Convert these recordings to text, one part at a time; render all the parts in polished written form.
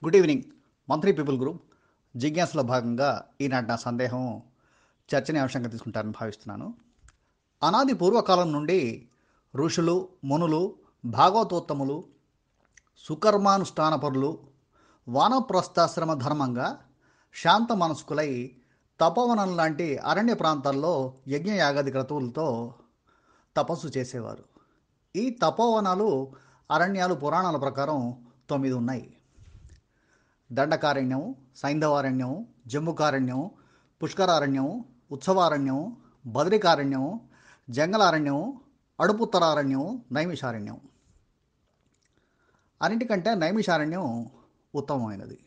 Good evening. మంత్రి people group జిజ్ఞాసలో భాగంగా ఈనాటి నా సందేహం చర్చనీయాంశంగా తీసుకుంటారని భావిస్తున్నాను. అనాది పూర్వకాలం నుండి ఋషులు, మునులు, భాగవతోత్తములు, సుకర్మానుష్ఠానపరులు వానప్రస్థాశ్రమ ధర్మంగా శాంత మనస్కులై తపోవనం లాంటి అరణ్య ప్రాంతాల్లో యజ్ఞయాగాది క్రతువులతో తపస్సు చేసేవారు. ఈ తపోవనాలు, అరణ్యాలు పురాణాల ప్రకారం 9 ఉన్నాయి. దండకారణ్యం, సైంధవారణ్యం, జంబుకారణ్యం, పుష్కరారణ్యం, ఉత్సవారణ్యం, బదరికారణ్యం, జంగలారణ్యం, అడుపుత్తరారణ్యం, నైమిషారణ్యం. అన్నిటికంటే నైమిషారణ్యం ఉత్తమమైనది.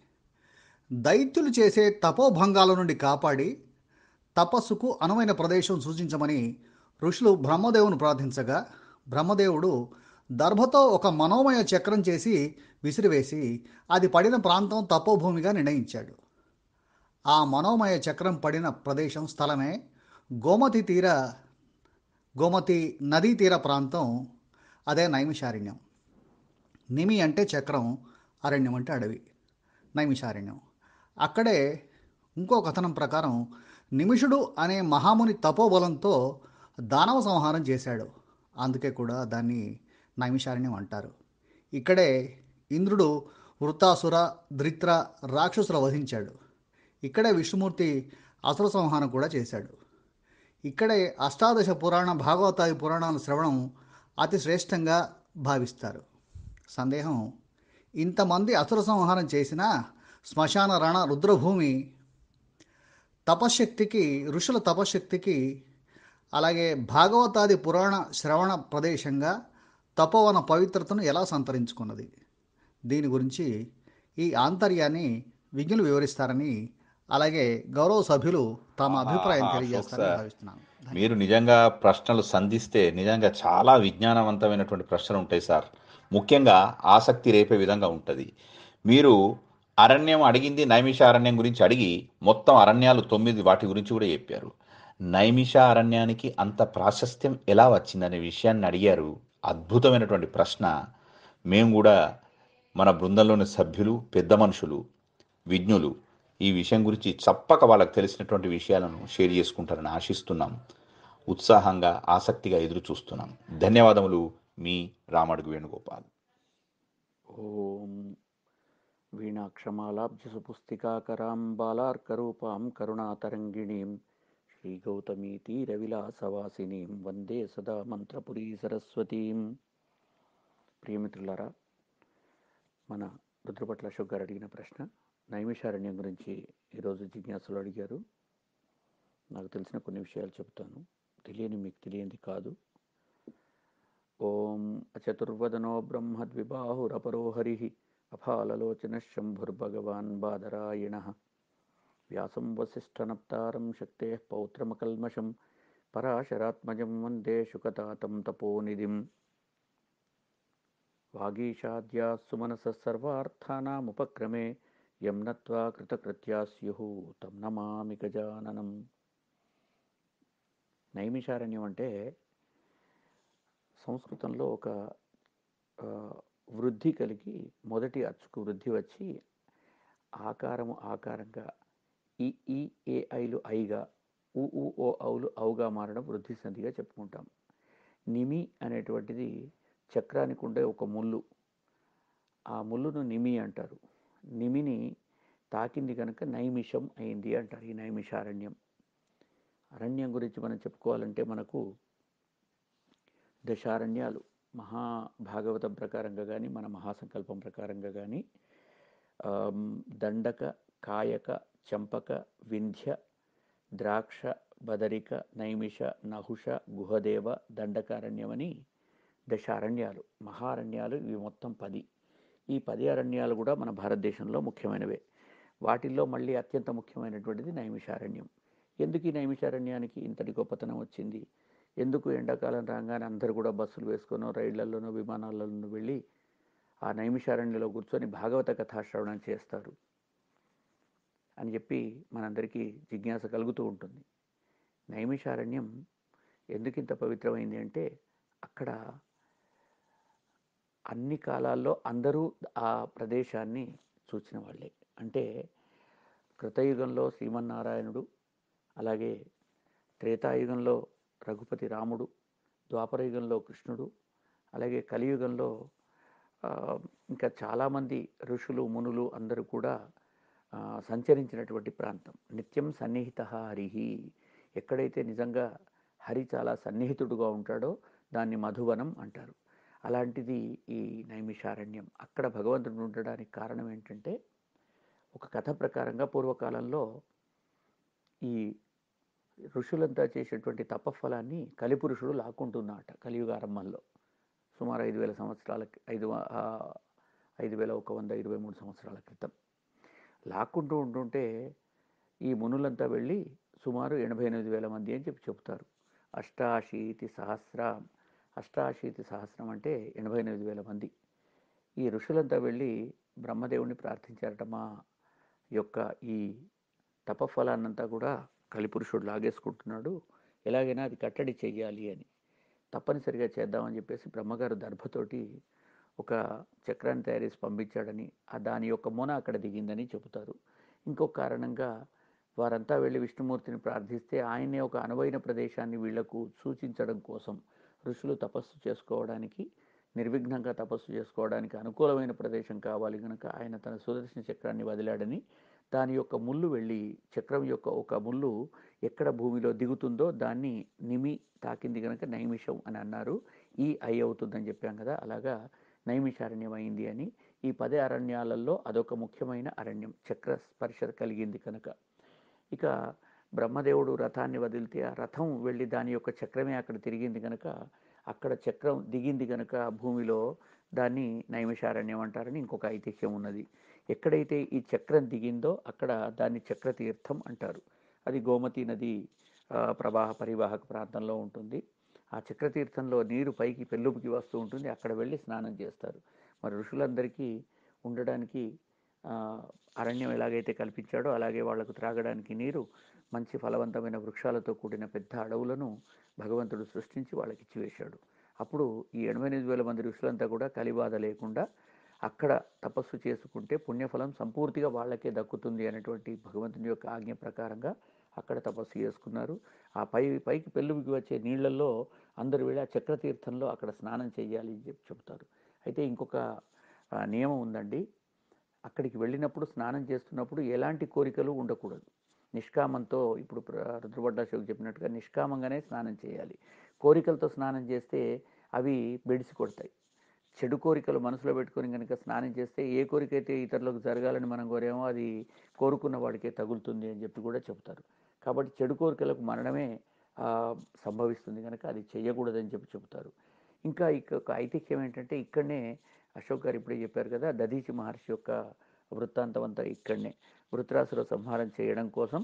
దైత్యులు చేసే తపోభంగాల నుండి కాపాడి తపస్సుకు అనువైన ప్రదేశం సూచించమని ఋషులు బ్రహ్మదేవుని ప్రార్థించగా, బ్రహ్మదేవుడు దర్భతో ఒక మనోమయ చక్రం చేసి విసిరివేసి అది పడిన ప్రాంతం తపోభూమిగా నిర్ణయించాడు. ఆ మనోమయ చక్రం పడిన ప్రదేశం స్థలమే గోమతి తీర గోమతి నదీ తీర ప్రాంతం. అదే నైమిషారణ్యం. నిమి అంటే చక్రం, అరణ్యం అంటే అడవి. నైమిషారణ్యం. అక్కడే ఇంకో కథనం ప్రకారం నిమిషుడు అనే మహాముని తపోబలంతో దానవ సంహారం చేశాడు. అందుకే కూడా దాన్ని నైమిషారణ్యం అంటారు. ఇక్కడే ఇంద్రుడు వృత్తాసుర, ధృత్ర రాక్షసుల వధించాడు. ఇక్కడే విష్ణుమూర్తి అసుర సంహారం కూడా చేశాడు. ఇక్కడే అష్టాదశ పురాణ, భాగవతాది పురాణాల శ్రవణం అతి శ్రేష్టంగా భావిస్తారు. సందేహం, ఇంతమంది అసుర సంహారం చేసినా శ్మశాన రణ రుద్రభూమి తపశ్శక్తికి, ఋషుల తపశ్శక్తికి, అలాగే భాగవతాది పురాణ శ్రవణ ప్రదేశంగా తపోవన పవిత్రతను ఎలా సంతరించుకున్నది? దీని గురించి ఈ ఆంతర్యాన్ని విజ్ఞులు వివరిస్తారని, అలాగే గౌరవ సభ్యులు తమ అభిప్రాయం అశోక్ తెలియజేస్తారని సార్, భావిస్తున్నాను. మీరు ధన్యవాదాలు. నిజంగా ప్రశ్నలు సంధిస్తే నిజంగా చాలా విజ్ఞానవంతమైనటువంటి ప్రశ్నలు ఉంటాయి సార్. ముఖ్యంగా ఆసక్తి రేపే విధంగా ఉంటుంది. మీరు అరణ్యం అడిగింది నైమిష అరణ్యం గురించి అడిగి మొత్తం అరణ్యాలు 9 వాటి గురించి కూడా చెప్పారు. నైమిష అరణ్యానికి అంత ప్రాశస్త్యం ఎలా వచ్చిందనే విషయాన్ని అడిగారు. అద్భుతమైనటువంటి ప్రశ్న. మేము కూడా మన బృందంలోని సభ్యులు, పెద్ద మనుషులు, విజ్ఞులు ఈ విషయం గురించి చప్పక వాళ్ళకి తెలిసినటువంటి విషయాలను షేర్ చేసుకుంటారని ఆశిస్తున్నాం. ఉత్సాహంగా, ఆసక్తిగా ఎదురు చూస్తున్నాం. ధన్యవాదములు. మీ రామడుగు వేణుగోపాల్. ఓం వీణాక్షమాలాబ్జసుపుస్తికాకరాం బాలార్కరూపాం కరుణాతరంగిణీం శ్రీగౌతమీతీరవిలాసవాసినీం వందే సదా మంత్రపురీ సరస్వతీం. ప్రియమిత్రులారా, మన రుద్రపట్ల అశోక్ గారు అడిగిన ప్రశ్న నైమిషారణ్యం గురించి ఈరోజు జిజ్ఞాసులు అడిగారు. నాకు తెలిసిన కొన్ని విషయాలు చెప్తాను. తెలియని మీకు తెలియంది కాదు. ఓం అచతుర్వదనో బ్రహ్మద్విబాహురపరో హరి అఫాలలోచన శంభుర్భగవాన్ బాదరాయణ వ్యాసం వసిష్ఠనప్తారం శక్తే పౌత్రమకల్మషం పరాశరాత్మజం వందే శుకతాతం తపోనిధిం. వాగీషాద్యా సుమనస సర్వార్థానాముపక్రమే యం నత్వా కృతకృత్యా స్యుః తం నమామి గజాననం. నైమిషారణ్యం అంటే సంస్కృతంలో ఒక వృద్ధి కలిగి మొదటి అచ్చుకు వృద్ధి వచ్చి ఆకారంగా ఈ ఈ ఏ ఐలు ఐగా, ఊ ఊ ఓ ఔలు ఔగా మారడం వృద్ధి సంధిగా చెప్పుకుంటాం. నిమి అనేటువంటిది చక్రానికి ఉండే ఒక ముళ్ళు. ఆ ముళ్ళును నిమి అంటారు. నిమిని తాకింది కనుక నైమిషం అయింది అంటారు. ఈ నైమిషారణ్యం. అరణ్యం గురించి మనం చెప్పుకోవాలంటే మనకు దశారణ్యాలు మహాభాగవతం ప్రకారంగా కానీ, మన మహాసంకల్పం ప్రకారంగా కానీ దండక, కాయక, చంపక, వింధ్య, ద్రాక్ష, బదరిక, నైమిష, నహుష, గుహదేవ, దండకారణ్యమని దశారణ్యాలు, మహారణ్యాలు. ఇవి మొత్తం 10. ఈ 10 అరణ్యాలు కూడా మన భారతదేశంలో ముఖ్యమైనవే. వాటిల్లో మళ్ళీ అత్యంత ముఖ్యమైనటువంటిది నైమిషారణ్యం. ఎందుకు ఈ నైమిషారణ్యానికి ఇంతటి గొప్పతనం వచ్చింది? ఎందుకు ఎండాకాలం రాగానే అందరూ కూడా బస్సులు వేసుకొని, రైళ్లలోనో, విమానాలలోనూ వెళ్ళి ఆ నైమిషారణ్యంలో కూర్చొని భాగవత కథాశ్రవణం చేస్తారు అని చెప్పి మనందరికీ జిజ్ఞాస కలుగుతూ ఉంటుంది. నైమిషారణ్యం ఎందుకు ఇంత పవిత్రమైంది అంటే అక్కడ అన్ని కాలాల్లో అందరూ ఆ ప్రదేశాన్ని చూచిన వాళ్ళే. అంటే కృతయుగంలో శ్రీమన్నారాయణుడు, అలాగే త్రేతాయుగంలో రఘుపతి రాముడు, ద్వాపరయుగంలో కృష్ణుడు, అలాగే కలియుగంలో ఆ, ఇంకా చాలామంది ఋషులు మునులు అందరూ కూడా సంచరించినటువంటి ప్రాంతం. నిత్యం సన్నిహిత హరిహి, ఎక్కడైతే నిజంగా హరి చాలా సన్నిహితుడుగా ఉంటాడో దాన్ని మధువనం అంటారు. అలాంటిది ఈ నైమిషారణ్యం. అక్కడ భగవంతుడు ఉండడానికి కారణం ఏంటంటే, ఒక కథ ప్రకారంగా పూర్వకాలంలో ఈ ఋషులంతా చేసేటువంటి తపఫలాన్ని కలిపురుషుడు లాక్కుంటున్నాట కలియుగ ఆరంభంలో. సుమారు 5,000 సంవత్సరాలకి 5,123 సంవత్సరాల క్రితం లాక్కుంటూ ఉంటుంటే ఈ మునులంతా వెళ్ళి సుమారు 88,000 మంది అని చెప్తారు. అష్టాశీతి సహస్రం, అష్టాశీతి సహస్రం అంటే 88,000 మంది. ఈ ఋషులంతా వెళ్ళి బ్రహ్మదేవుని ప్రార్థించారట, మా యొక్క ఈ తపఫలాన్నంతా కూడా కలిపురుషుడు లాగేసుకుంటున్నాడు, ఎలాగైనా అది కట్టడి చెయ్యాలి అని. తప్పనిసరిగా చేద్దామని చెప్పేసి బ్రహ్మగారు దర్భతోటి ఒక చక్రాన్ని తయారు చేసి పంపించాడని, దాని యొక్క మొన అక్కడ దిగిందని చెబుతారు. ఇంకొక కారణంగా వారంతా వెళ్ళి విష్ణుమూర్తిని ప్రార్థిస్తే ఆయనే ఒక అనువైన ప్రదేశాన్ని వీళ్లకు సూచించడం కోసం, ఋషులు తపస్సు చేసుకోవడానికి, నిర్విఘ్నంగా తపస్సు చేసుకోవడానికి అనుకూలమైన ప్రదేశం కావాలి కనుక ఆయన తన సుదర్శన చక్రాన్ని వదిలాడని, దాని యొక్క ముళ్ళు వెళ్ళి చక్రం యొక్క ఒక ముళ్ళు ఎక్కడ భూమిలో దిగుతుందో దాన్ని నిమి తాకింది కనుక నైమిషం అని అన్నారు. ఈ అవుతుందని చెప్పాం కదా, అలాగా నైమిషారణ్యం అయింది అని. ఈ 10 అరణ్యాలలో అదొక ముఖ్యమైన అరణ్యం, చక్ర స్పర్శ కలిగింది కనుక. ఇక బ్రహ్మదేవుడు రథాన్ని వదిలితే ఆ రథం వెళ్ళి దాని యొక్క చక్రమే అక్కడ తిరిగింది కనుక, అక్కడ చక్రం దిగింది కనుక భూమిలో దాన్ని నైమిషారణ్యం అంటారని ఇంకొక ఐతిహ్యం ఉన్నది. ఎక్కడైతే ఈ చక్రం దిగిందో అక్కడ దాన్ని చక్రతీర్థం అంటారు. అది గోమతి నది ప్రవాహ పరివాహక ప్రాంతంలో ఉంటుంది. ఆ చక్రతీర్థంలో నీరు పైకి పెళ్ళుపుకి వస్తూ ఉంటుంది, అక్కడ వెళ్ళి స్నానం చేస్తారు. మరి ఋషులందరికీ ఉండడానికి అరణ్యం ఎలాగైతే కల్పించాడో అలాగే వాళ్లకు త్రాగడానికి నీరు, మంచి ఫలవంతమైన వృక్షాలతో కూడిన పెద్ద అడవులను భగవంతుడు సృష్టించి వాళ్ళకి ఇచ్చివేశాడు. అప్పుడు ఈ 88,000 మంది ఋషులంతా కూడా కలిబాధ లేకుండా అక్కడ తపస్సు చేసుకుంటే పుణ్యఫలం సంపూర్తిగా వాళ్ళకే దక్కుతుంది అనేటువంటి భగవంతుని యొక్క ఆజ్ఞ ప్రకారంగా అక్కడ తపస్సు చేసుకున్నారు. ఆ పైకి పెళ్ళుకి వచ్చే నీళ్లలో అందరూ వెళ్ళి ఆ చక్రతీర్థంలో అక్కడ స్నానం చేయాలి అని చెప్తారు. అయితే ఇంకొక నియమం ఉందండి. అక్కడికి వెళ్ళినప్పుడు స్నానం చేస్తున్నప్పుడు ఎలాంటి కోరికలు ఉండకూడదు. నిష్కామంతో, ఇప్పుడు రుద్రభట్టాశివుడు చెప్పినట్టుగా నిష్కామంగానే స్నానం చేయాలి. కోరికలతో స్నానం చేస్తే అవి బెడిసి కొడతాయి. చెడు కోరికలు మనసులో పెట్టుకొని కనుక స్నానం చేస్తే ఏ కోరిక అయితే ఇతరులకు జరగాలని మనం కోరేమో అది కోరుకున్న వాడికే తగులుతుంది అని చెప్పి కూడా చెప్తారు. కాబట్టి చెడు కోరికలకు మరణమే సంభవిస్తుంది కనుక అది చేయకూడదని చెప్పి చెబుతారు. ఇంకా ఒక ఐతిహ్యం ఏంటంటే, ఇక్కడనే అశోక్ గారు ఇప్పుడే చెప్పారు కదా, దధీచి మహర్షి యొక్క వృత్తాంతం అంతా ఇక్కడనే. వృత్రాసుర సంహారం చేయడం కోసం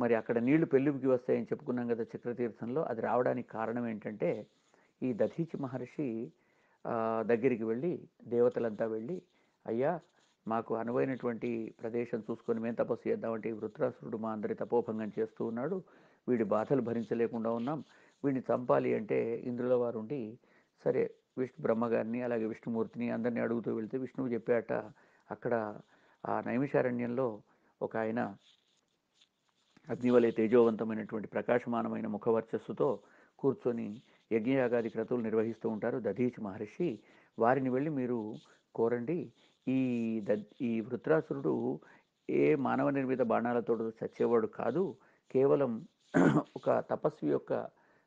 మరి అక్కడ నీళ్లు పెళ్ళికి వస్తాయని చెప్పుకున్నాం కదా చక్రతీర్థంలో. అది రావడానికి కారణం ఏంటంటే, ఈ దధీచి మహర్షి దగ్గరికి వెళ్ళి దేవతలంతా వెళ్ళి, అయ్యా మాకు అనువైనటువంటి ప్రదేశం చూసుకొని మేము తపస్సు చేద్దామంటే ఈ వృత్రాసురుడు మా అందరి తపోభంగం చేస్తూ ఉన్నాడు, వీడి బాధలు భరించలేకుండా ఉన్నాం, వీడిని చంపాలి అంటే ఇంద్రుల వారు ఉండి, సరే బ్రహ్మగారిని అలాగే విష్ణుమూర్తిని అందరినీ అడుగుతూ వెళ్తే విష్ణువు చెప్పాట, అక్కడ ఆ నైమిషారణ్యంలో ఒక ఆయన అగ్నివలే తేజోవంతమైనటువంటి ప్రకాశమానమైన ముఖవర్చస్సుతో కూర్చొని యజ్ఞయాగాది క్రతువులు నిర్వహిస్తూ ఉంటారు దధీచి మహర్షి. వారిని వెళ్ళి మీరు కోరండి. ఈ ఈ వృత్రాసురుడు ఏ మానవ నిర్మిత బాణాలతో చచ్చేవాడు కాదు, కేవలం ఒక తపస్వి యొక్క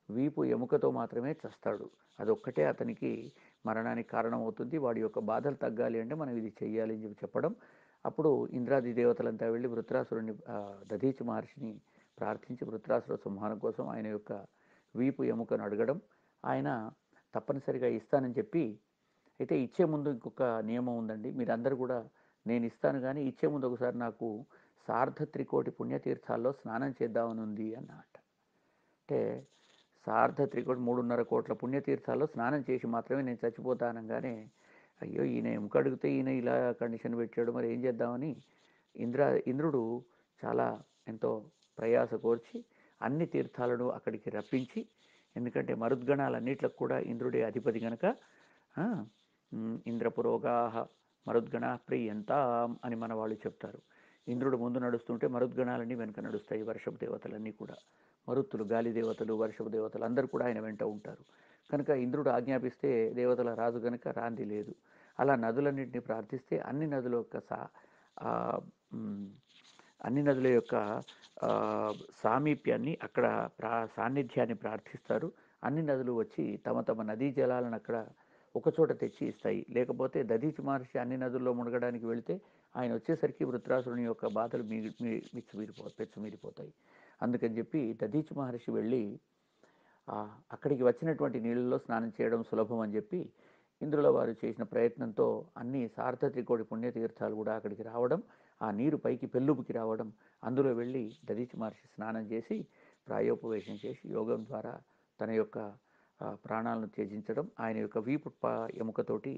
వీపు ఎముకతో మాత్రమే చస్తాడు, అదొక్కటే అతనికి మరణానికి కారణమవుతుంది, వాడి యొక్క బాధలు తగ్గాలి అంటే మనం ఇది చెయ్యాలి అని చెప్పి చెప్పడం. అప్పుడు ఇంద్రాది దేవతలంతా వెళ్ళి వృత్రాసురుని దధీచి మహర్షిని ప్రార్థించి వృత్రాసుర సంహారం కోసం ఆయన యొక్క వీపు ఎముకను అడగడం. ఆయన తప్పనిసరిగా ఇస్తానని చెప్పి, అయితే ఇచ్చే ముందు ఇంకొక నియమం ఉందండి, మీరందరూ కూడా నేను ఇస్తాను కానీ ఇచ్చే ముందు ఒకసారి నాకు సార్ధ త్రికోటి పుణ్యతీర్థాల్లో స్నానం చేద్దామని ఉంది అన్నమాట. అంటే సార్ధ త్రికోటి 3.5 కోట్ల పుణ్యతీర్థాల్లో స్నానం చేసి మాత్రమే నేను చచ్చిపోతానగానే, అయ్యో ఈయన ఎముక అడిగితే ఈయన ఇలా కండిషన్ పెట్టాడు, మరి ఏం చేద్దామని ఇంద్రుడు చాలా ఎంతో ప్రయాస కోర్చి అన్ని తీర్థాలను అక్కడికి రప్పించి, ఎందుకంటే మరుద్గణాలన్నిట్లకు కూడా ఇంద్రుడే అధిపతి కనుక, ఇంద్రపురోగాహ మరుద్గణ ప్రియంతాం అని మన వాళ్ళు చెప్తారు. ఇంద్రుడు ముందు నడుస్తుంటే మరుద్గణాలన్నీ వెనుక నడుస్తాయి, వర్షపు దేవతలన్నీ కూడా. మరుత్తులు, గాలి దేవతలు, వర్షపు దేవతలు అందరూ కూడా ఆయన వెంట ఉంటారు. కనుక ఇంద్రుడు ఆజ్ఞాపిస్తే దేవతల రాజు గనుక రాంది లేదు. అలా నదులన్నింటినీ ప్రార్థిస్తే అన్ని నదుల యొక్క ఆ, మ్, అన్ని నదుల యొక్క ఆ, సామీప్యాన్ని అక్కడ సాన్నిధ్యాన్ని ప్రార్థిస్తారు. అన్ని నదులు వచ్చి తమ తమ నదీ జలాలను అక్కడ ఒకచోట తెచ్చి ఇస్తాయి. లేకపోతే దధీచి మహర్షి అన్ని నదుల్లో మునగడానికి వెళితే ఆయన వచ్చేసరికి వృత్రాసురుని యొక్క బాధలు పెచ్చుమీరిపోతాయి. అందుకని చెప్పి దధీచి మహర్షి వెళ్ళి అక్కడికి వచ్చినటువంటి నీళ్ళలో స్నానం చేయడం సులభం అని చెప్పి ఇంద్రుల వారు చేసిన ప్రయత్నంతో అన్ని సార్థత్రికోటి పుణ్యతీర్థాలు కూడా అక్కడికి రావడం, ఆ నీరు పైకి పెళ్ళుపుకి రావడం, అందులో వెళ్ళి దధీచి మహర్షి స్నానం చేసి ప్రాయోపవేశం చేసి యోగం ద్వారా తన యొక్క ప్రాణాలను త్యజించడం, ఆయన యొక్క వీపు ఎముకతోటి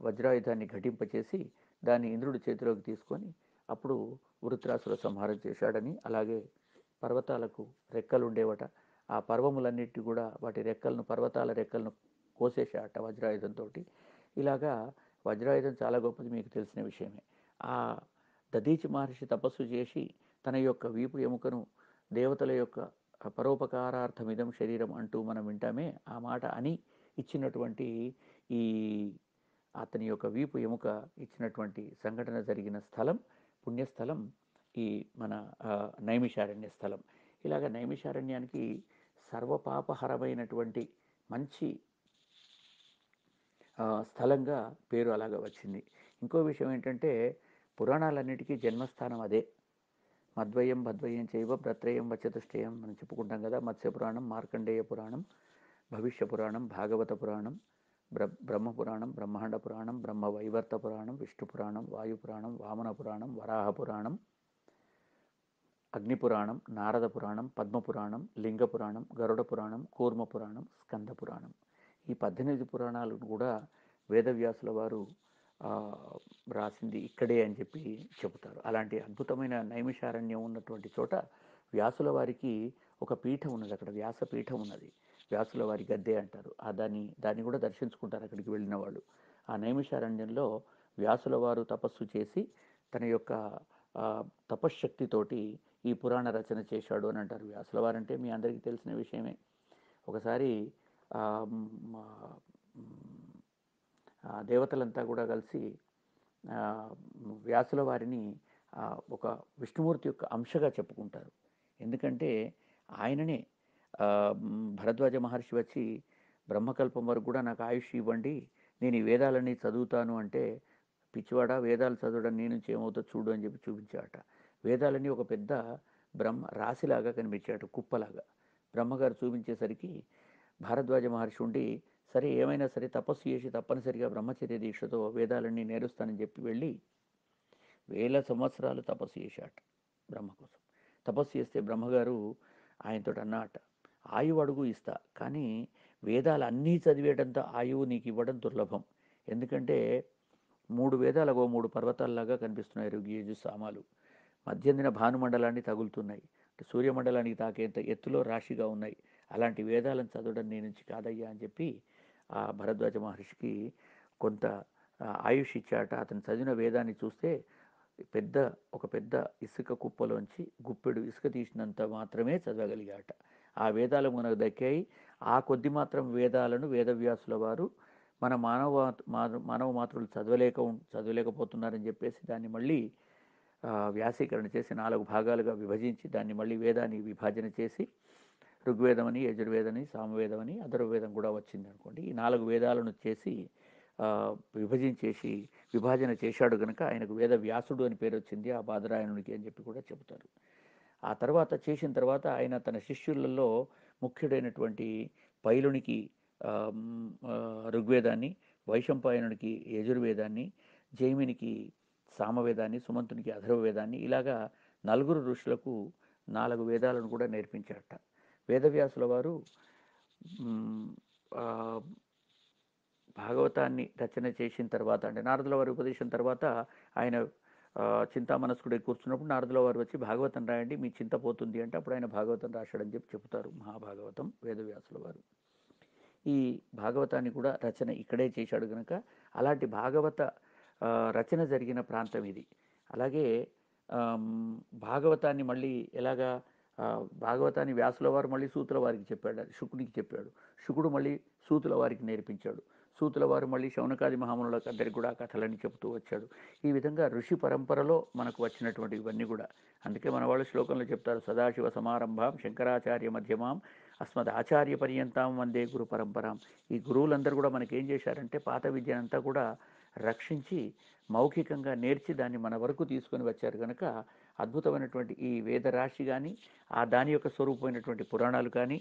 వజ్రాయుధాన్ని ఘటింపచేసి దాన్ని ఇంద్రుడి చేతిలోకి తీసుకొని అప్పుడు వృత్రాసుర సంహారం చేశాడని, అలాగే పర్వతాలకు రెక్కలు ఉండేవట, ఆ పర్వములన్నిటి కూడా వాటి రెక్కలను, పర్వతాల రెక్కలను కోసేశాట వజ్రాయుధంతో. ఇలాగా వజ్రాయుధం చాలా గొప్పది, మీకు తెలిసిన విషయమే. ఆ దధీచి మహర్షి తపస్సు చేసి తన యొక్క వీపు ఎముకను దేవతల యొక్క పరోపకారార్థమిదం శరీరం అంటూ మనం వింటామే, ఆ మాట అని ఇచ్చినటువంటి ఈ అతని యొక్క వీపు ఎముక ఇచ్చినటువంటి సంఘటన జరిగిన స్థలం, పుణ్యస్థలం ఈ మన నైమిషారణ్య స్థలం. ఇలాగ నైమిషారణ్యానికి సర్వపాపహరమైనటువంటి మంచి స్థలంగా పేరు అలాగా వచ్చింది. ఇంకో విషయం ఏంటంటే పురాణాలన్నిటికీ జన్మస్థానం అదే. మద్వయం భద్వయం చైవ భ్రత్రయం వచతుష్టయం మనం చెప్పుకుంటాం కదా. మత్స్య పురాణం, మార్కండేయ పురాణం, భవిష్య పురాణం, భాగవత పురాణం, బ్రహ్మ పురాణం, బ్రహ్మాండ పురాణం, బ్రహ్మ వైవర్త పురాణం, విష్ణు పురాణం, వాయు పురాణం, వామన పురాణం, వరాహ పురాణం, అగ్ని పురాణం, నారద పురాణం, పద్మ పురాణం, లింగ పురాణం, గరుడ పురాణం, కూర్మ పురాణం, స్కంద పురాణం. ఈ 18 పురాణాలను కూడా వేదవ్యాసుల వారు రాసింది ఇక్కడే అని చెప్పి చెబుతారు. అలాంటి అద్భుతమైన నైమిషారణ్యం ఉన్నటువంటి చోట వ్యాసుల వారికి ఒక పీఠం ఉన్నది, అక్కడ వ్యాసపీఠం ఉన్నది, వ్యాసుల వారి గద్దె అంటారు. దాన్ని కూడా దర్శించుకుంటారు అక్కడికి వెళ్ళిన వాళ్ళు. ఆ నైమిషారణ్యంలో వ్యాసుల వారు తపస్సు చేసి తన యొక్క తపశ్శక్తితోటి ఈ పురాణ రచన చేశాడు అని అంటారు. వ్యాసుల వారంటే మీ అందరికీ తెలిసిన విషయమే. ఒకసారి దేవతలంతా కూడా కలిసి వ్యాసుల వారిని ఒక విష్ణుమూర్తి యొక్క అంశగా చెప్పుకుంటారు. ఎందుకంటే ఆయననే భరద్వాజ మహర్షి వచ్చి బ్రహ్మకల్పం వరకు కూడా నాకు ఆయుష్ ఇవ్వండి, నేను ఈ వేదాలన్నీ చదువుతాను అంటే, పిచ్చివాడా వేదాలు చదవడం నీ నుంచి ఏమవుతుందో చూడు అని చెప్పి చూపించాట. వేదాలన్నీ ఒక పెద్ద బ్రహ్మ రాశిలాగా కనిపించాడు, కుప్పలాగా. బ్రహ్మగారు చూపించేసరికి భారద్వాజ మహర్షి ఉండి, సరే ఏమైనా సరే తపస్సు చేసి తప్పనిసరిగా బ్రహ్మచర్య దీక్షతో వేదాలన్నీ నేరుస్తానని చెప్పి వెళ్ళి 1000 సంవత్సరాలు తపస్సు చేశాట బ్రహ్మ కోసం. తపస్సు చేస్తే బ్రహ్మగారు ఆయనతో అన్నమాట, ఆయువు అడుగు ఇస్తా, కానీ వేదాలు అన్నీ చదివేటంత ఆయువు నీకు ఇవ్వడం దుర్లభం. ఎందుకంటే 3 వేదాలకు 3 పర్వతాల్లాగా కనిపిస్తున్నాయి ఋగ్యజు సామాలు. మధ్యందిన భానుమండలాన్ని తగులుతున్నాయి, సూర్యమండలానికి తాకేంత ఎత్తులో రాశిగా ఉన్నాయి. అలాంటి వేదాలను చదవడం నీ నుంచి కాదయ్యా అని చెప్పి ఆ భరద్వాజ మహర్షికి కొంత ఆయుష్ ఇచ్చాట. అతను చదివిన వేదాన్ని చూస్తే ఒక పెద్ద ఇసుక కుప్పలోంచి గుప్పెడు ఇసుక తీసినంత మాత్రమే చదవగలిగాట. ఆ వేదాలు మనకు దక్కాయి. ఆ కొద్ది మాత్రం వేదాలను వేదవ్యాసుల వారు మన మానవ మాతృలు చదవలేకపోతున్నారని చెప్పేసి దాన్ని మళ్ళీ వ్యాసీకరణ చేసి 4 భాగాలుగా విభజించి దాన్ని మళ్ళీ వేదాన్ని విభజన చేసి ఋగ్వేదమని, యజుర్వేదని, సామవేదమని, అథర్వవేదం కూడా వచ్చింది అనుకోండి. ఈ 4 వేదాలను చేసి విభజన చేశాడు కనుక ఆయనకు వేద వ్యాసుడు అని పేరు వచ్చింది ఆ బాదరాయణునికి అని చెప్పి కూడా చెబుతారు. ఆ తర్వాత చేసిన తర్వాత ఆయన తన శిష్యులలో ముఖ్యుడైనటువంటి పైలునికి ఋగ్వేదాన్ని, వైశంపాయనునికి యజుర్వేదాన్ని, జైమినికి సామవేదాన్ని, సుమంతునికి అథర్వవేదాన్ని, ఇలాగా 4 ఋషులకు 4 వేదాలను కూడా నేర్పించారట. వేదవ్యాసుల వారు భాగవతాన్ని రచన చేసిన తర్వాత, అంటే నారదుల వారి ఉపదేశం తర్వాత ఆయన చింతామనస్కుడై కూర్చున్నప్పుడు నారదుల వారు వచ్చి భాగవతం రాయండి మీ చింత పోతుంది అంటే అప్పుడు ఆయన భాగవతం రాశాడని చెప్పి చెబుతారు మహాభాగవతం వేదవ్యాసుల వారు. ఈ భాగవతాన్ని కూడా రచన ఇక్కడే చేశాడు కనుక అలాంటి భాగవత రచన జరిగిన ప్రాంతం ఇది. అలాగే భాగవతాన్ని మళ్ళీ ఎలాగా భాగవతాన్ని వ్యాసుల వారు మళ్ళీ సూతుల వారికి చెప్పాడు, అది శుకునికి చెప్పాడు. శుకుడు మళ్ళీ సూతుల వారికి నేర్పించాడు. సూతుల వారు మళ్ళీ శౌనకాది మహామునులకు అందరికి కూడా కథలని చెబుతూ వచ్చాడు. ఈ విధంగా ఋషి పరంపరలో మనకు వచ్చినటువంటి ఇవన్నీ కూడా. అందుకే మన వాళ్ళు శ్లోకంలో చెప్తారు, సదాశివ సమారంభాం శంకరాచార్య మధ్యమాం అస్మద్ ఆచార్య పర్యంతం వందే గురు పరంపరాం. ఈ గురువులందరూ కూడా మనకేం చేశారంటే పాత విద్యనంతా కూడా రక్షించి మౌఖికంగా నేర్చి దాన్ని మన వరకు తీసుకొని వచ్చారు కనుక అద్భుతమైనటువంటి ఈ వేదరాశి కానీ, దాని యొక్క స్వరూపమైనటువంటి పురాణాలు కానీ,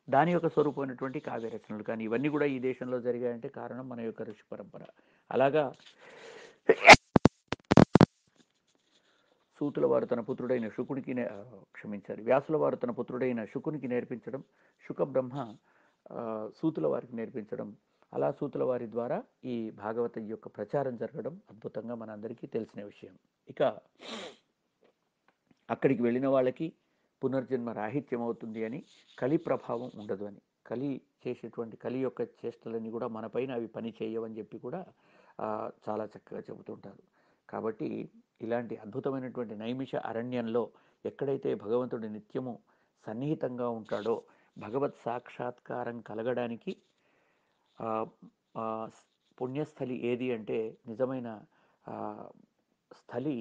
దాని యొక్క స్వరూపమైనటువంటి కావ్య రచనలు కానీ, ఇవన్నీ కూడా ఈ దేశంలో జరిగాయంటే కారణం మన యొక్క ఋషి పరంపర. అలాగా సూతుల వారు తన పుత్రుడైన శుకునికి వ్యాసుల వారు తన పుత్రుడైన శుకునికి నేర్పించడం, శుక బ్రహ్మ సూతుల వారికి నేర్పించడం, అలా సూతుల వారి ద్వారా ఈ భాగవతం యొక్క ప్రచారం జరగడం అద్భుతంగా మనందరికీ తెలిసిన విషయం. ఇక అక్కడికి వెళ్ళిన వాళ్ళకి పునర్జన్మ రాహిత్యం అవుతుంది అని, కలి ప్రభావం ఉండదు అని, కలి చేసేటువంటి కలి యొక్క చేష్టలన్నీ కూడా మనపైన అవి పని చేయవని చెప్పి కూడా చాలా చక్కగా చెబుతుంటారు. కాబట్టి ఇలాంటి అద్భుతమైనటువంటి నైమిష అరణ్యంలో ఎక్కడైతే భగవంతుడు నిత్యము సన్నిహితంగా ఉంటాడో, భగవత్ సాక్షాత్కారం కలగడానికి పుణ్యస్థలి ఏది అంటే నిజమైన స్థలి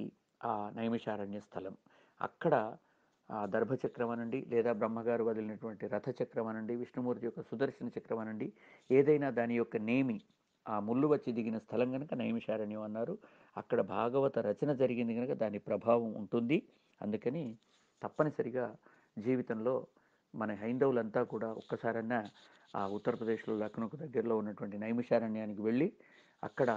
ఆ నైమిషారణ్య స్థలం. అక్కడ దర్భచక్రం అనండి, లేదా బ్రహ్మగారు వదిలినటువంటి రథచక్రం అనండి, విష్ణుమూర్తి యొక్క సుదర్శన చక్రం అనండి, ఏదైనా దాని యొక్క నేమి ఆ ముళ్ళు వచ్చి దిగిన స్థలం కనుక నైమిషారణ్యం అన్నారు. అక్కడ భాగవత రచన జరిగింది కనుక దాని ప్రభావం ఉంటుంది. అందుకని తప్పనిసరిగా జీవితంలో మన హైందవులంతా కూడా ఒక్కసారన్నా ఆ ఉత్తరప్రదేశ్లో లక్నోకు దగ్గరలో ఉన్నటువంటి నైమిషారణ్యానికి వెళ్ళి అక్కడ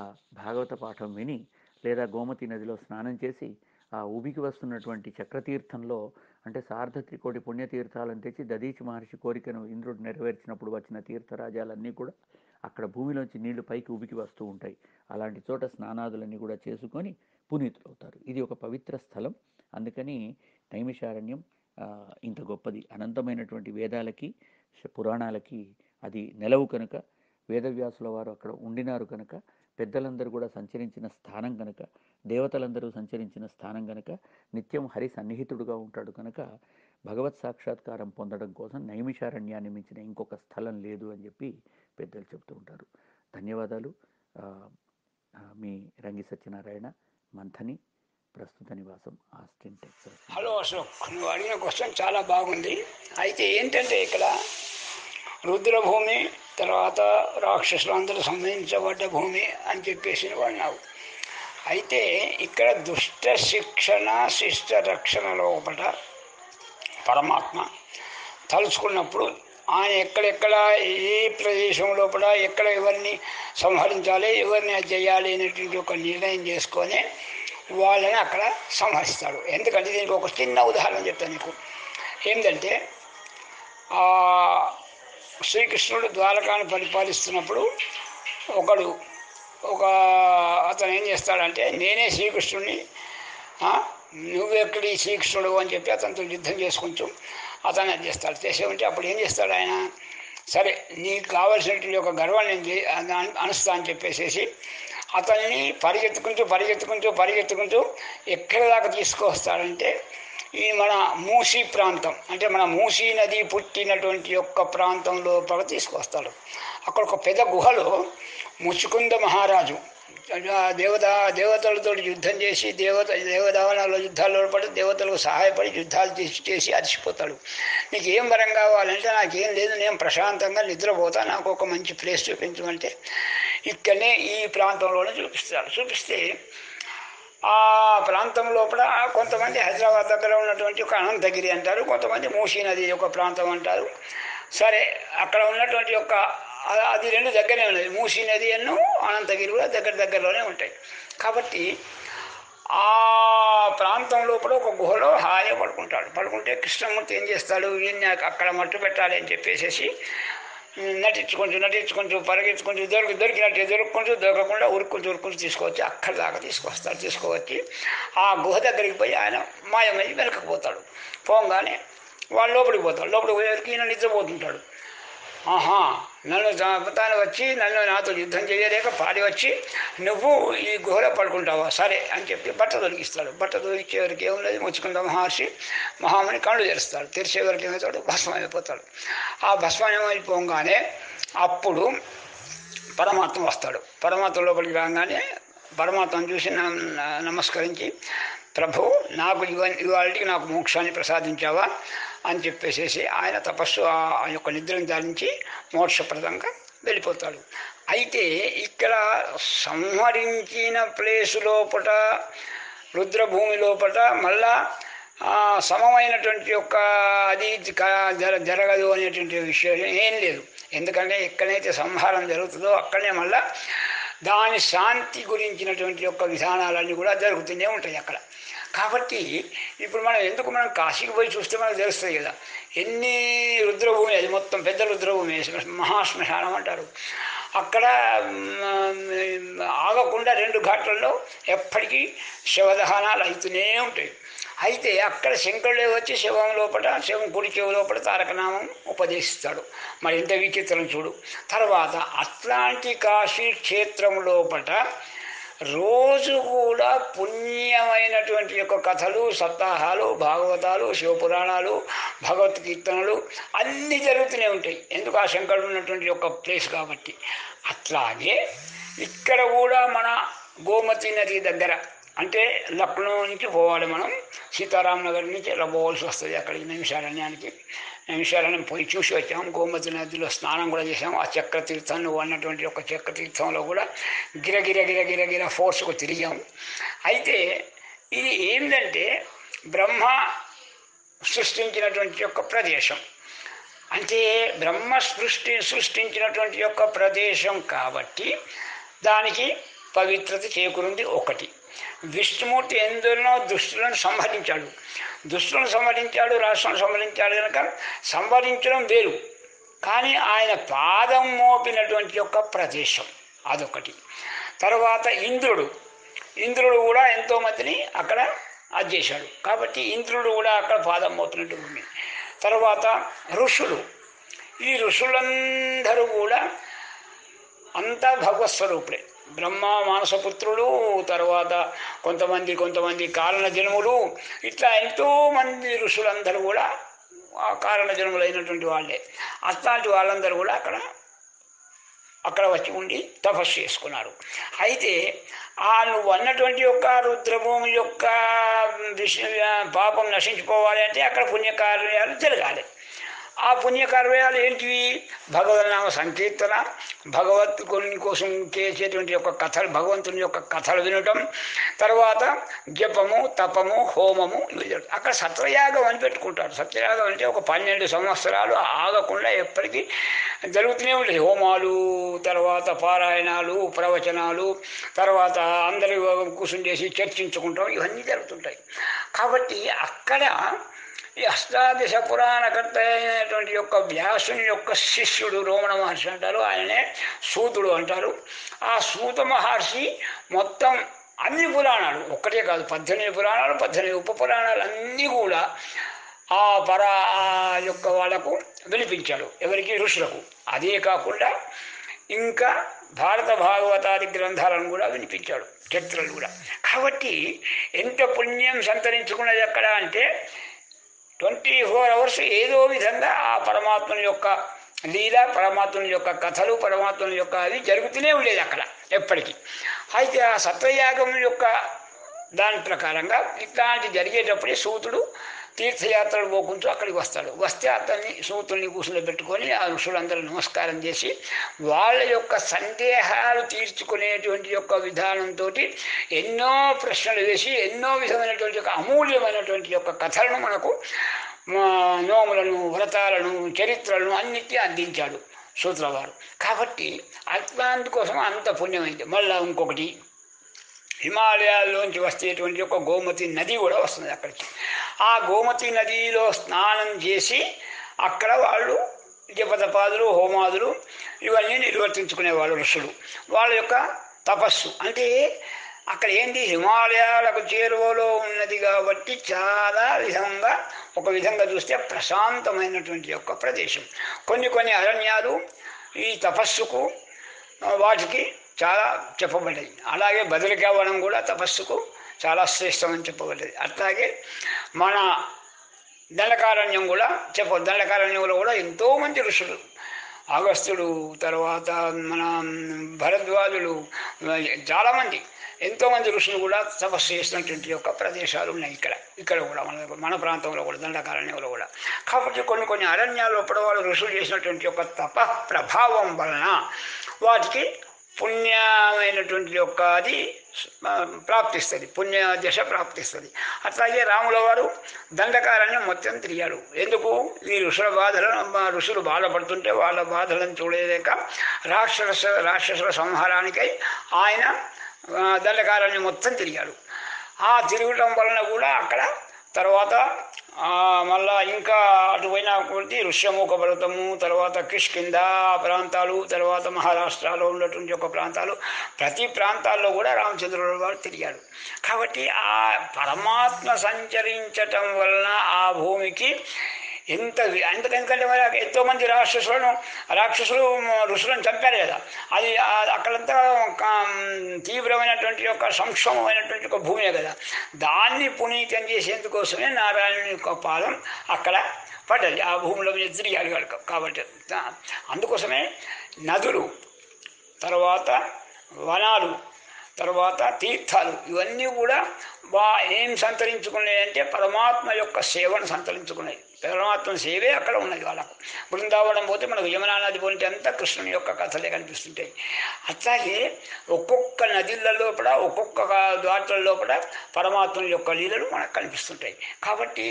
భాగవత పాఠం విని, లేదా గోమతి నదిలో స్నానం చేసి ఆ ఉబికి వస్తున్నటువంటి చక్రతీర్థంలో, అంటే సార్ధ త్రికోటి పుణ్యతీర్థాలను తెచ్చి దదీచి మహర్షి కోరికను ఇంద్రుడు నెరవేర్చినప్పుడు వచ్చిన తీర్థరాజాలన్నీ కూడా అక్కడ భూమిలోంచి నీళ్లు పైకి ఉబికి వస్తూ ఉంటాయి. అలాంటి చోట స్నానాదులన్నీ కూడా చేసుకొని పునీతులవుతారు. ఇది ఒక పవిత్ర స్థలం. అందుకని నైమిషారణ్యం ఇంత గొప్పది. అనంతమైనటువంటి వేదాలకి పురాణాలకి అది నెలవు కనుక, వేదవ్యాసుల వారు అక్కడ ఉండినారు కనుక, పెద్దలందరూ కూడా సంచరించిన స్థానం కనుక, దేవతలందరూ సంచరించిన స్థానం కనుక, నిత్యం హరి సన్నిహితుడుగా ఉంటాడు కనుక భగవత్ సాక్షాత్కారం పొందడం కోసం నైమిషారణ్యాన్ని మించిన ఇంకొక స్థలం లేదు అని చెప్పి పెద్దలు చెబుతూ ఉంటారు. ధన్యవాదాలు. మీ రంగి సత్యనారాయణ, మంథని, ప్రస్తుత నివాసం ఆస్టిన్, టెక్సాస్. హలో అశోక్, నువ్వు అడిగిన క్వశ్చన్ చాలా బాగుంది. అయితే ఏంటంటే ఇక్కడ రుద్రభూమి, తర్వాత రాక్షసులు అందరూ సంబంధించబడ్డ భూమి అని చెప్పేసి వాడినావు. అయితే ఇక్కడ దుష్ట శిక్షణ శిష్ట రక్షణ లోపల పరమాత్మ తలుచుకున్నప్పుడు ఆయన ఎక్కడెక్కడ ఏ ప్రదేశం లోపల ఎక్కడ ఎవరిని సంహరించాలి, ఎవరిని చేయాలి అనేటువంటి ఒక నిర్ణయం చేసుకొని వాళ్ళని అక్కడ సంహరిస్తాడు. ఎందుకంటే దీనికి ఒక చిన్న ఉదాహరణ చెప్తాను నీకు. ఏంటంటే శ్రీకృష్ణుడు ద్వారకాను పరిపాలిస్తున్నప్పుడు అతను ఏం చేస్తాడంటే, నేనే శ్రీకృష్ణుడిని, నువ్వెక్కడి శ్రీకృష్ణుడు అని చెప్పి అతనితో యుద్ధం చేసుకుంటూ అతను అది చేస్తాడు. చేసేమంటే అప్పుడు ఏం చేస్తాడు ఆయన, సరే నీకు కావాల్సినటువంటి ఒక గర్వాన్ని నేను అనుస్తా అని చెప్పేసేసి అతనిని పరిగెత్తుకుంటూ ఎక్కడి దాకా తీసుకొస్తాడంటే, ఈ మన మూసీ ప్రాంతం, అంటే మన మూసీ నది పుట్టినటువంటి యొక్క ప్రాంతం లోపల తీసుకొస్తాడు. అక్కడ ఒక పెద్ద గుహలో ముచుకుంద మహారాజు దేవతలతో యుద్ధం చేసి దేవదావనాల యుద్ధాల్లో పడి దేవతలకు సహాయపడి యుద్ధాలు చేసి అలసిపోతాడు. నీకు ఏం వరం కావాలంటే, నాకేం లేదు, నేను ప్రశాంతంగా నిద్రపోతా, నాకు ఒక మంచి ప్లేస్ చూపించమంటే ఇక్కడనే ఈ ప్రాంతంలోనే చూపిస్తే ఆ ప్రాంతం లోపల కొంతమంది హైదరాబాద్ దగ్గర ఉన్నటువంటి ఒక అనంతగిరి అంటారు, కొంతమంది మూసీ నది ఒక ప్రాంతం అంటారు. సరే, అక్కడ ఉన్నటువంటి ఒక అది రెండు దగ్గరే ఉన్నది, మూసీ నది అను అనంతగిరి కూడా దగ్గరలోనే ఉంటాయి. కాబట్టి ఆ ప్రాంతం లోపల ఒక గుహలో హాయిగా పడుకుంటే కృష్ణమూర్తి ఏం చేస్తాడు, వీడిని అక్కడ మట్టు పెట్టాలి అని చెప్పేసి నటించుకుంటూ పరిగెత్తుకుంటూ దొరకకుండా ఉరుక్కుంటూ తీసుకొచ్చి అక్కడి దాకా తీసుకువచ్చి ఆ గుహ దగ్గరికి పోయి ఆయన మాయమయ్యి వెనకపోతాడు. పోగానే వాళ్ళు లోపలికి పోతాడు. లోపలికి పోయేసరికి ఈయన నిద్రపోతుంటాడు. ఆహా, నన్ను తాను వచ్చి నాతో యుద్ధం చేయలేక పారి వచ్చి నువ్వు ఈ గుహలో పడుకుంటావా, సరే అని చెప్పి బట్ట తొలగిస్తాడు. బట్ట తొలగించేవరకు ఏమున్నది, ముచ్చుకుంద మహర్షి మహాముని కళ్ళు తెరుస్తాడు. తెరిచేవరకు ఏమవుతాడు, భస్మం అయిపోతాడు. ఆ భస్మం అయిపోగానే అప్పుడు పరమాత్మ వస్తాడు. పరమాత్మ లోపలికి రాగానే పరమాత్మను చూసి నమస్కరించి, ప్రభు నాకు ఇవాళకి నాకు మోక్షాన్ని ప్రసాదించావా అని చెప్పేసేసి ఆయన తపస్సు ఆ యొక్క నిద్రను ధారించి మోక్షప్రదంగా వెళ్ళిపోతాడు. అయితే ఇక్కడ సంహరించిన ప్లేసు లోపల రుద్రభూమి లోపల మళ్ళా సమమైనటువంటి యొక్క అది జరగదు అనేటువంటి విషయం ఏం లేదు. ఎందుకంటే ఎక్కడైతే సంహారం జరుగుతుందో అక్కడనే మళ్ళా దాని శాంతి గురించినటువంటి యొక్క విధానాలన్నీ కూడా జరుగుతూనే ఉంటాయి అక్కడ. కాబట్టి ఇప్పుడు మనం కాశీకి పోయి చూస్తే మనకు తెలుస్తుంది కదా, ఎన్ని రుద్రభూమి, అది మొత్తం పెద్ద రుద్రభూమి, మహాశ్మశానం అంటారు. అక్కడ ఆగకుండా 2 ఘాట్లలో ఎప్పటికీ శవదహనాలు అవుతూనే ఉంటాయి. అయితే అక్కడ శంకరుడే వచ్చి శవం కుడి చెవు లోపల తారకనామం ఉపదేశిస్తాడు. మరి ఎంత విచిత్రం చూడు. తర్వాత అట్లాంటి కాశీ క్షేత్రం లోపల రోజు కూడా పుణ్యమైనటువంటి యొక్క కథలు, సప్తాహాలు, భాగవతాలు, శివపురాణాలు, భగవద్గీతనలు అన్నీ జరుగుతూనే ఉంటాయి. ఎందుకు, ఆ శంకరుడు ఉన్నటువంటి యొక్క ప్లేస్ కాబట్టి. అట్లాగే ఇక్కడ కూడా మన గోమతి నది దగ్గర, అంటే లక్నో నుంచి పోవాలి మనం, సీతారాం నగర్ నుంచి ఇలా పోవాల్సి వస్తుంది అక్కడికి నైమిషారణ్యం పోయి చూసి వచ్చాము. గోమతి నదిలో స్నానం కూడా చేసాము. ఆ చక్రతీర్థం నువ్వు అన్నటువంటి ఒక చక్రతీర్థంలో కూడా గిరగిర ఫోర్స్కు తిరిగాము. అయితే ఇది ఏంటంటే బ్రహ్మ సృష్టించినటువంటి యొక్క ప్రదేశం, అంటే బ్రహ్మ సృష్టించినటువంటి యొక్క ప్రదేశం కాబట్టి దానికి పవిత్రత చేకూరింది. ఒకటి, విష్ణుమూర్తి ఎందులో దుష్టులను సంహరించాడు, రాష్ట్రాలను సంహరించాడు కనుక సంహరించడం వేరు, కానీ ఆయన పాదం మోపినటువంటి యొక్క ప్రదేశం అదొకటి. తర్వాత ఇంద్రుడు కూడా ఎంతోమందిని అక్కడ అది చేశాడు కాబట్టి ఇంద్రుడు కూడా అక్కడ పాదం మోపినట్టు ఉంది. తర్వాత ఈ ఋషులందరూ కూడా అంతా భగవత్ స్వరూపులే. బ్రహ్మ మానసపుత్రులు, తర్వాత కొంతమంది కారణ జన్ములు, ఇట్లా ఎంతోమంది ఋషులందరూ కూడా ఆ కారణ జన్ములైనటువంటి వాళ్ళే. అట్లాంటి వాళ్ళందరూ కూడా అక్కడ వచ్చి ఉండి తపస్సు చేసుకున్నారు. అయితే నువ్వు అన్నటువంటి యొక్క రుద్రభూమి యొక్క పాపం నశించిపోవాలి అంటే అక్కడ పుణ్యకార్యాలు జరగాలి. ఆ పుణ్యకార్యాలు ఏంటివి? భగవన్నామ సంకీర్తన, భగవద్గుని కోసం చేసేటువంటి యొక్క కథలు, భగవంతుని యొక్క కథలు వినటం, తర్వాత జపము, తపము, హోమము. అక్కడ సత్రయాగం అని పెట్టుకుంటారు. సత్రయాగం అంటే ఒక 12 సంవత్సరాలు ఆగకుండా ఎప్పటికీ జరుగుతూనే ఉంటాయి. హోమాలు, తర్వాత పారాయణాలు, ప్రవచనాలు, తర్వాత అందరి కూర్చుని చేసి చర్చించుకుంటాం, ఇవన్నీ జరుగుతుంటాయి. కాబట్టి అక్కడ ఈ అష్టాదశ పురాణకర్త అయినటువంటి యొక్క వ్యాసుని యొక్క శిష్యుడు రోమణ మహర్షి అంటారు, ఆయననే సూతుడు అంటారు. ఆ సూత మహర్షి మొత్తం అన్ని పురాణాలు, ఒక్కటే కాదు 18 పురాణాలు, 18 ఉప పురాణాలు అన్నీ కూడా ఆ యొక్క వాళ్ళకు వినిపించాడు. ఎవరికి? ఋషులకు. అదే కాకుండా ఇంకా భారత భాగవతాది గ్రంథాలను కూడా వినిపించాడు, చరిత్రలు కూడా. కాబట్టి ఎంత పుణ్యం సంతరించుకున్నది ఎక్కడ అంటే 24 అవర్స్ ఏదో విధంగా ఆ పరమాత్మని యొక్క లీల, పరమాత్మని యొక్క కథలు, పరమాత్మని యొక్క అది జరుగుతూనే ఉండేది అక్కడ ఎప్పటికీ. అయితే ఆ సత్వయాగం యొక్క దాని ప్రకారంగా ఇట్లాంటి జరిగేటప్పుడే సూతుడు తీర్థయాత్రలు పోకుంటూ అక్కడికి వస్తాడు. వస్తే సూతుల్ని కూర్చుని పెట్టుకొని ఆ ఋషులందరూ నమస్కారం చేసి వాళ్ళ యొక్క సందేహాలు తీర్చుకునేటువంటి యొక్క విధానంతో ఎన్నో ప్రశ్నలు వేసి ఎన్నో విధమైనటువంటి యొక్క అమూల్యమైనటువంటి యొక్క కథలను మనకు, నోములను, వ్రతాలను, చరిత్రలను అన్నిటినీ అందించాడు సూత్రుల వారు. కాబట్టి అట్లాంటి కోసం అంత పుణ్యమైంది. మళ్ళీ ఇంకొకటి, హిమాలయాల్లోంచి వచ్చేటువంటి ఒక గోమతి నది కూడా వస్తుంది అక్కడికి. ఆ గోమతి నదిలో స్నానం చేసి అక్కడ వాళ్ళు జపతపాదులు, హోమాదులు ఇవన్నీ నిర్వర్తించుకునేవాళ్ళు ఋషులు. వాళ్ళ యొక్క తపస్సు అంటే అక్కడ ఏంటి, హిమాలయాలకు చేరువలో ఉన్నది కాబట్టి చాలా విధంగా, ఒక విధంగా చూస్తే ప్రశాంతమైనటువంటి యొక్క ప్రదేశం. కొన్ని అరణ్యాలు ఈ తపస్సుకు వాటికి చాలా చెప్పబడ్డది. అలాగే బదరికా వనం కూడా తపస్సుకు చాలా శ్రేష్టమని చెప్పబడ్డది. అట్లాగే మన దండకారణ్యం కూడా దండకారణ్యంలో కూడా ఎంతోమంది ఋషులు, అగస్త్యుడు, తర్వాత మన భరద్వాజులు, చాలామంది ఎంతోమంది ఋషులు కూడా తపస్సు చేసినటువంటి యొక్క ప్రదేశాలు ఉన్నాయి ఇక్కడ కూడా మన ప్రాంతంలో కూడా దండకారణ్యంలో కూడా. కాబట్టి కొన్ని అరణ్యాల్లో వాళ్ళు ఋషులు చేసినటువంటి యొక్క తప ప్రభావం వలన వాటికి పుణ్యమైనటువంటి యొక్క అది ప్రాప్తిస్తుంది, పుణ్య దశ ప్రాప్తిస్తుంది. అట్లాగే రాముల వారు దండకారణ్యం మొత్తం తిరిగాడు. ఎందుకు? ఈ ఋషులు బాధపడుతుంటే వాళ్ళ బాధలను చూడలేక రాక్షసుల సంహారానికై ఆయన దండకారణ్యం మొత్తం తిరిగాడు. ఆ తిరగటం వలన కూడా అక్కడ తర్వాత మళ్ళా ఇంకా అటుపోయిన కొద్ది ఋష్యముఖ పర్వతము, తర్వాత కిష్కింద ప్రాంతాలు, తర్వాత మహారాష్ట్రలో ఉన్నటువంటి ఒక ప్రాంతాలు, ప్రతి ప్రాంతాల్లో కూడా రామచంద్రుల వారు తిరిగాడు. కాబట్టి ఆ పరమాత్మ సంచరించటం వలన ఆ భూమికి ఎందుకంటే మరి ఎంతోమంది రాక్షసులు ఋషులను చంపారు కదా, అది అక్కడంతా తీవ్రమైనటువంటి యొక్క సంక్షోభమైనటువంటి ఒక భూమే కదా, దాన్ని పునీతం చేసేందుకోసమే నారాయణుని యొక్క పాదం అక్కడ పడ్డది, ఆ భూమిలో మీద తిరిగాడు. కాబట్టి అందుకోసమే నదులు, తర్వాత వనాలు, తర్వాత తీర్థాలు ఇవన్నీ కూడా ఏం సంతరించుకున్నాయంటే పరమాత్మ యొక్క సేవను సంతరించుకున్నాయి. పరమాత్మ సేవే అక్కడ ఉన్నది వాళ్ళకు. బృందావనం పోతే మనకు యమునా నది పోతే అంతా కృష్ణుని యొక్క కథలే కనిపిస్తుంటాయి. అట్లాగే ఒక్కొక్క నదిల లోపల, ఒక్కొక్క ద్వాట్ల లోపల పరమాత్మ యొక్క లీలలు మనకు కనిపిస్తుంటాయి. కాబట్టి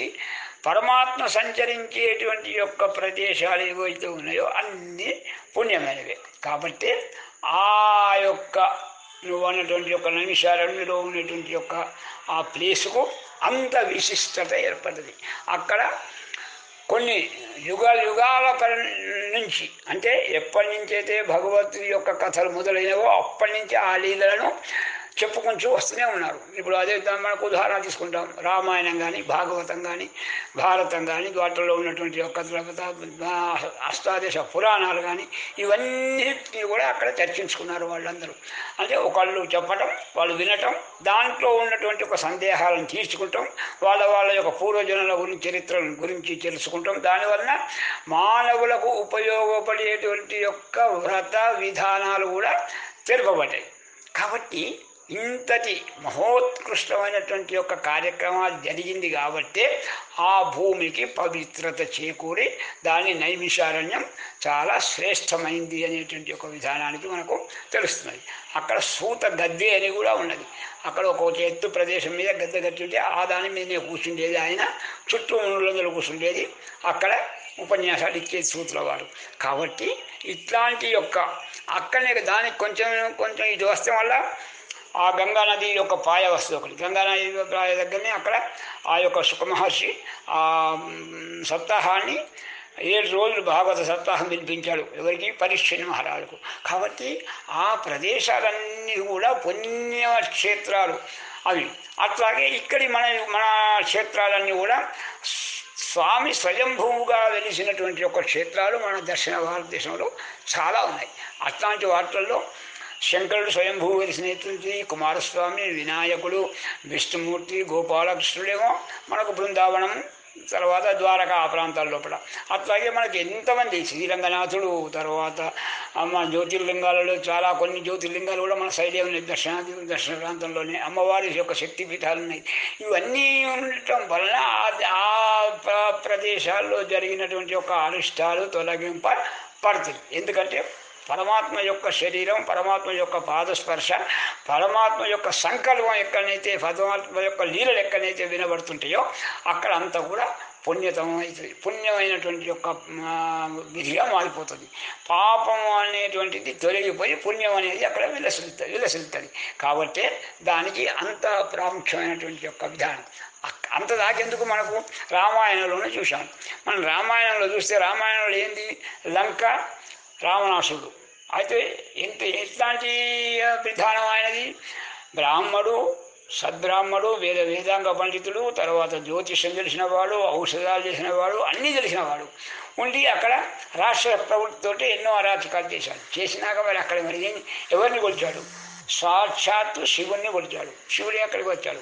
పరమాత్మ సంచరించేటువంటి యొక్క ప్రదేశాలు ఏవైతే ఉన్నాయో అన్నీ పుణ్యమైనవే. కాబట్టి ఆ యొక్క నువ్వు అన్నటువంటి యొక్క నైమిషారణ్యంలో ఉన్నటువంటి యొక్క ఆ ప్లేసుకు అంత విశిష్టత ఏర్పడ్డది. అక్కడ కొన్ని యుగాల నుంచి, అంటే ఎప్పటి నుంచి అయితే భగవద్గీత యొక్క కథలు మొదలైనవో అప్పటి నుంచి ఆ లీలలను చెప్పుకుంటూ వస్తూనే ఉన్నారు. ఇప్పుడు అదే మనకు ఉదాహరణ తీసుకుంటాం, రామాయణం కానీ, భాగవతం కానీ, భారతం కానీ, వాటిల్లో ఉన్నటువంటి యొక్క అష్టాదశ పురాణాలు కానీ ఇవన్నీ కూడా అక్కడ చర్చించుకున్నారు వాళ్ళందరూ. అంటే ఒకళ్ళు చెప్పటం, వాళ్ళు వినటం, దాంట్లో ఉన్నటువంటి ఒక సందేహాలను తీర్చుకుంటాం, వాళ్ళ యొక్క పూర్వజనుల చరిత్రల గురించి తెలుసుకుంటాం. దానివల్ల మానవులకు ఉపయోగపడేటువంటి యొక్క వ్రత విధానాలు కూడా తెలుపబడ్డాయి. కాబట్టి ఇంతటి మహోత్కృష్టమైనటువంటి యొక్క కార్యక్రమాలు జరిగింది కాబట్టి ఆ భూమికి పవిత్రత చేకూరి దాని నైమిషారణ్యం చాలా శ్రేష్టమైంది అనేటువంటి ఒక విధానానికి మనకు తెలుస్తున్నది. అక్కడ సూత గద్దె అని కూడా ఉన్నది. అక్కడ ఒక ఎత్తు ప్రదేశం మీద గద్దె కట్టుంటే ఆ దాని మీదనే కూర్చుండేది ఆయన, చుట్టూ మునులందరూ కూర్చుండేది, అక్కడ ఉపన్యాసాలు ఇచ్చేది సూతుల వారు. కాబట్టి ఇట్లాంటి యొక్క అక్కడనే దానికి కొంచెం ఇది వస్తే వల్ల ఆ గంగానది యొక్క పాయ వస్తుంది ఒకటి. గంగానది పాయ దగ్గరనే అక్కడ ఆ యొక్క సుఖమహర్షి ఆ సప్తాహాన్ని 7 రోజులు భాగవత సప్తాహం వినిపించాడు. ఎవరికి? పరీక్షని మహారాజుకు. కాబట్టి ఆ ప్రదేశాలన్నీ కూడా పుణ్యక్షేత్రాలు అవి. అట్లాగే ఇక్కడి మన క్షేత్రాలన్నీ కూడా స్వామి స్వయంభూగా వెలిసినటువంటి యొక్క క్షేత్రాలు మన దక్షిణ భారతదేశంలో చాలా ఉన్నాయి. అట్లాంటి వాటిల్లో శంకరుడు స్వయంభూ వెలిసినటువంటి కుమారస్వామి, వినాయకుడు, విష్ణుమూర్తి, గోపాలకృష్ణుడేమో మనకు బృందావనం, తర్వాత ద్వారకా ఆ ప్రాంతాల లోపల. అట్లాగే మనకి ఎంతమంది శ్రీరంగనాథుడు, తర్వాత మన జ్యోతిర్లింగాలలో చాలా కొన్ని జ్యోతిర్లింగాలు కూడా మన సైడే ఉన్నాయి. దక్షిణ ప్రాంతంలోనే అమ్మవారి యొక్క శక్తిపీఠాలు ఉన్నాయి. ఇవన్నీ ఉండటం వలన ఆ ప్రదేశాల్లో జరిగినటువంటి యొక్క అరిష్టాలు తొలగింపబడతాయి. ఎందుకంటే పరమాత్మ యొక్క శరీరం, పరమాత్మ యొక్క పాదస్పర్శ, పరమాత్మ యొక్క సంకల్పం ఎక్కడైతే, పరమాత్మ యొక్క లీలలు ఎక్కడైతే వినబడుతుంటాయో అక్కడ అంతా కూడా పుణ్యతమవుతుంది, పుణ్యమైనటువంటి యొక్క విధిగా మారిపోతుంది. పాపం అనేటువంటిది తొలగిపోయి పుణ్యం అనేది అక్కడ విలసిల్లుతుంది. కాబట్టి దానికి అంత ప్రాముఖ్యమైనటువంటి యొక్క విధానం. అంత దాకెందుకు మనకు రామాయణంలోనే చూసాం. మనం రామాయణంలో చూస్తే రామాయణంలో ఏంది? లంక, రావణాసురుడు. అయితే ఎట్లాంటి విధానం ఆయనది? బ్రాహ్మడు సద్బ్రాహ్మడు, వేదాంగ పండితుడు, తర్వాత జ్యోతిషం తెలిసిన వాడు, ఔషధాలు చేసిన వాడు, అన్నీ తెలిసిన వాడు ఉండి అక్కడ రాష్ట్ర ప్రవృత్తితోటి ఎన్నో అరాచకాలు చేశాడు. చేసినాక మరి అక్కడ మరి ఎవరిని కొలిచాడు? సాక్షాత్తు శివుణ్ణి కొలిచాడు. శివుడి అక్కడికి వచ్చాడు.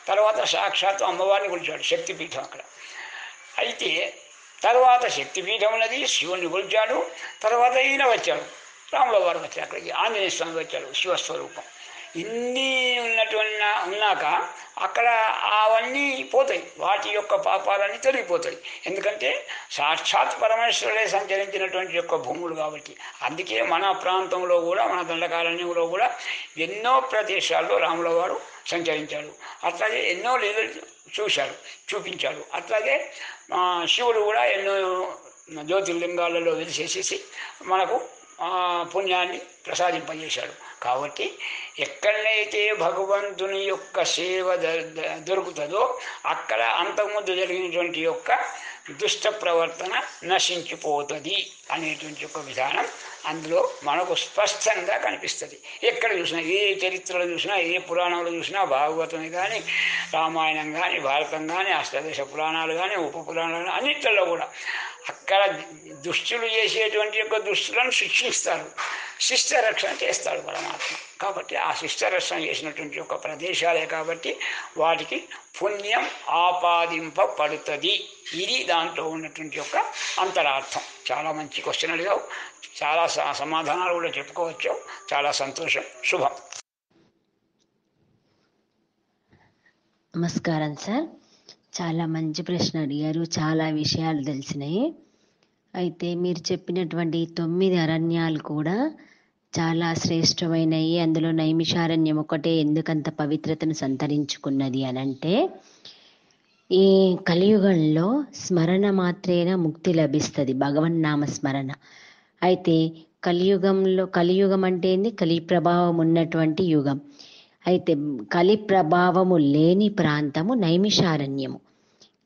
తర్వాత సాక్షాత్తు అమ్మవారిని కొలిచాడు, శక్తిపీఠం అక్కడ. అయితే తర్వాత శక్తిపీఠం ఉన్నది, శివుణ్ణి కొలిచాడు. తర్వాత ఈయన వచ్చాడు, రాముల వారు వచ్చాడు, అక్కడికి ఆంజనేయ స్వామి వచ్చాడు, శివస్వరూపం. ఇన్ని ఉన్నాక అక్కడ అవన్నీ పోతాయి, వాటి యొక్క పాపాలన్నీ తొలగిపోతాయి. ఎందుకంటే సాక్షాత్ పరమేశ్వరుడే సంచరించినటువంటి యొక్క భూములు కాబట్టి. అందుకే మన ప్రాంతంలో కూడా, మన దండకారణ్యంలో కూడా ఎన్నో ప్రదేశాల్లో రాముల వారు సంచరించాడు. అట్లాగే ఎన్నో లీలలు చూపించాడు. అట్లాగే శివుడు కూడా ఎన్నో జ్యోతిర్లింగాలలో వెలిసేసేసి మనకు పుణ్యాన్ని ప్రసాదింపజేశాడు. కాబట్టి ఎక్కడైతే భగవంతుని యొక్క సేవ దొరుకుతుందో అక్కడ అంతకుముందు జరిగినటువంటి యొక్క దుష్ట ప్రవర్తన నశించిపోతుంది అనేటువంటి ఒక విధానం అందులో మనకు స్పష్టంగా కనిపిస్తుంది. ఎక్కడ చూసినా, ఏ చరిత్రలో చూసినా, ఏ పురాణంలో చూసినా, భాగవతం కానీ, రామాయణం కానీ, భారతం కానీ, అష్టాదశ పురాణాలు కానీ, ఉప పురాణాలు కానీ, అన్నింటిలో కూడా అక్కడ దుష్టులు చేసేటువంటి యొక్క దుష్టులను శిక్షిస్తారు, శిష్ట రక్షణ చేస్తాడు పరమాత్మ. కాబట్టి ఆ శిష్ట రక్షణ చేసినటువంటి యొక్క ప్రదేశాలే కాబట్టి వాటికి పుణ్యం ఆపాదింపబడుతుంది. ఇది దాంట్లో ఉన్నటువంటి యొక్క అంతరార్థం. చాలా మంచి క్వశ్చన్ అడిగావు, చాలా సమాధానాలు కూడా చెప్పుకోవచ్చు. చాలా సంతోషం. శుభం. నమస్కారం సార్. చాలా మంచి ప్రశ్న అడిగారు, చాలా విషయాలు తెలిసినాయి. అయితే మీరు చెప్పినటువంటి 9 అరణ్యాలు కూడా చాలా శ్రేష్టమైనవి. అందులో నైమిషారణ్యం ఒకటే ఎందుకంత పవిత్రతను సంతరించుకున్నది అనంటే, ఈ కలియుగంలో స్మరణ మాత్రేన ముక్తి లభిస్తుంది, భగవన్నామ స్మరణ. అయితే కలియుగం అంటే ఏంది? కలి ప్రభావం ఉన్నటువంటి యుగం. అయితే కలి ప్రభావము లేని ప్రాంతము నైమిషారణ్యము.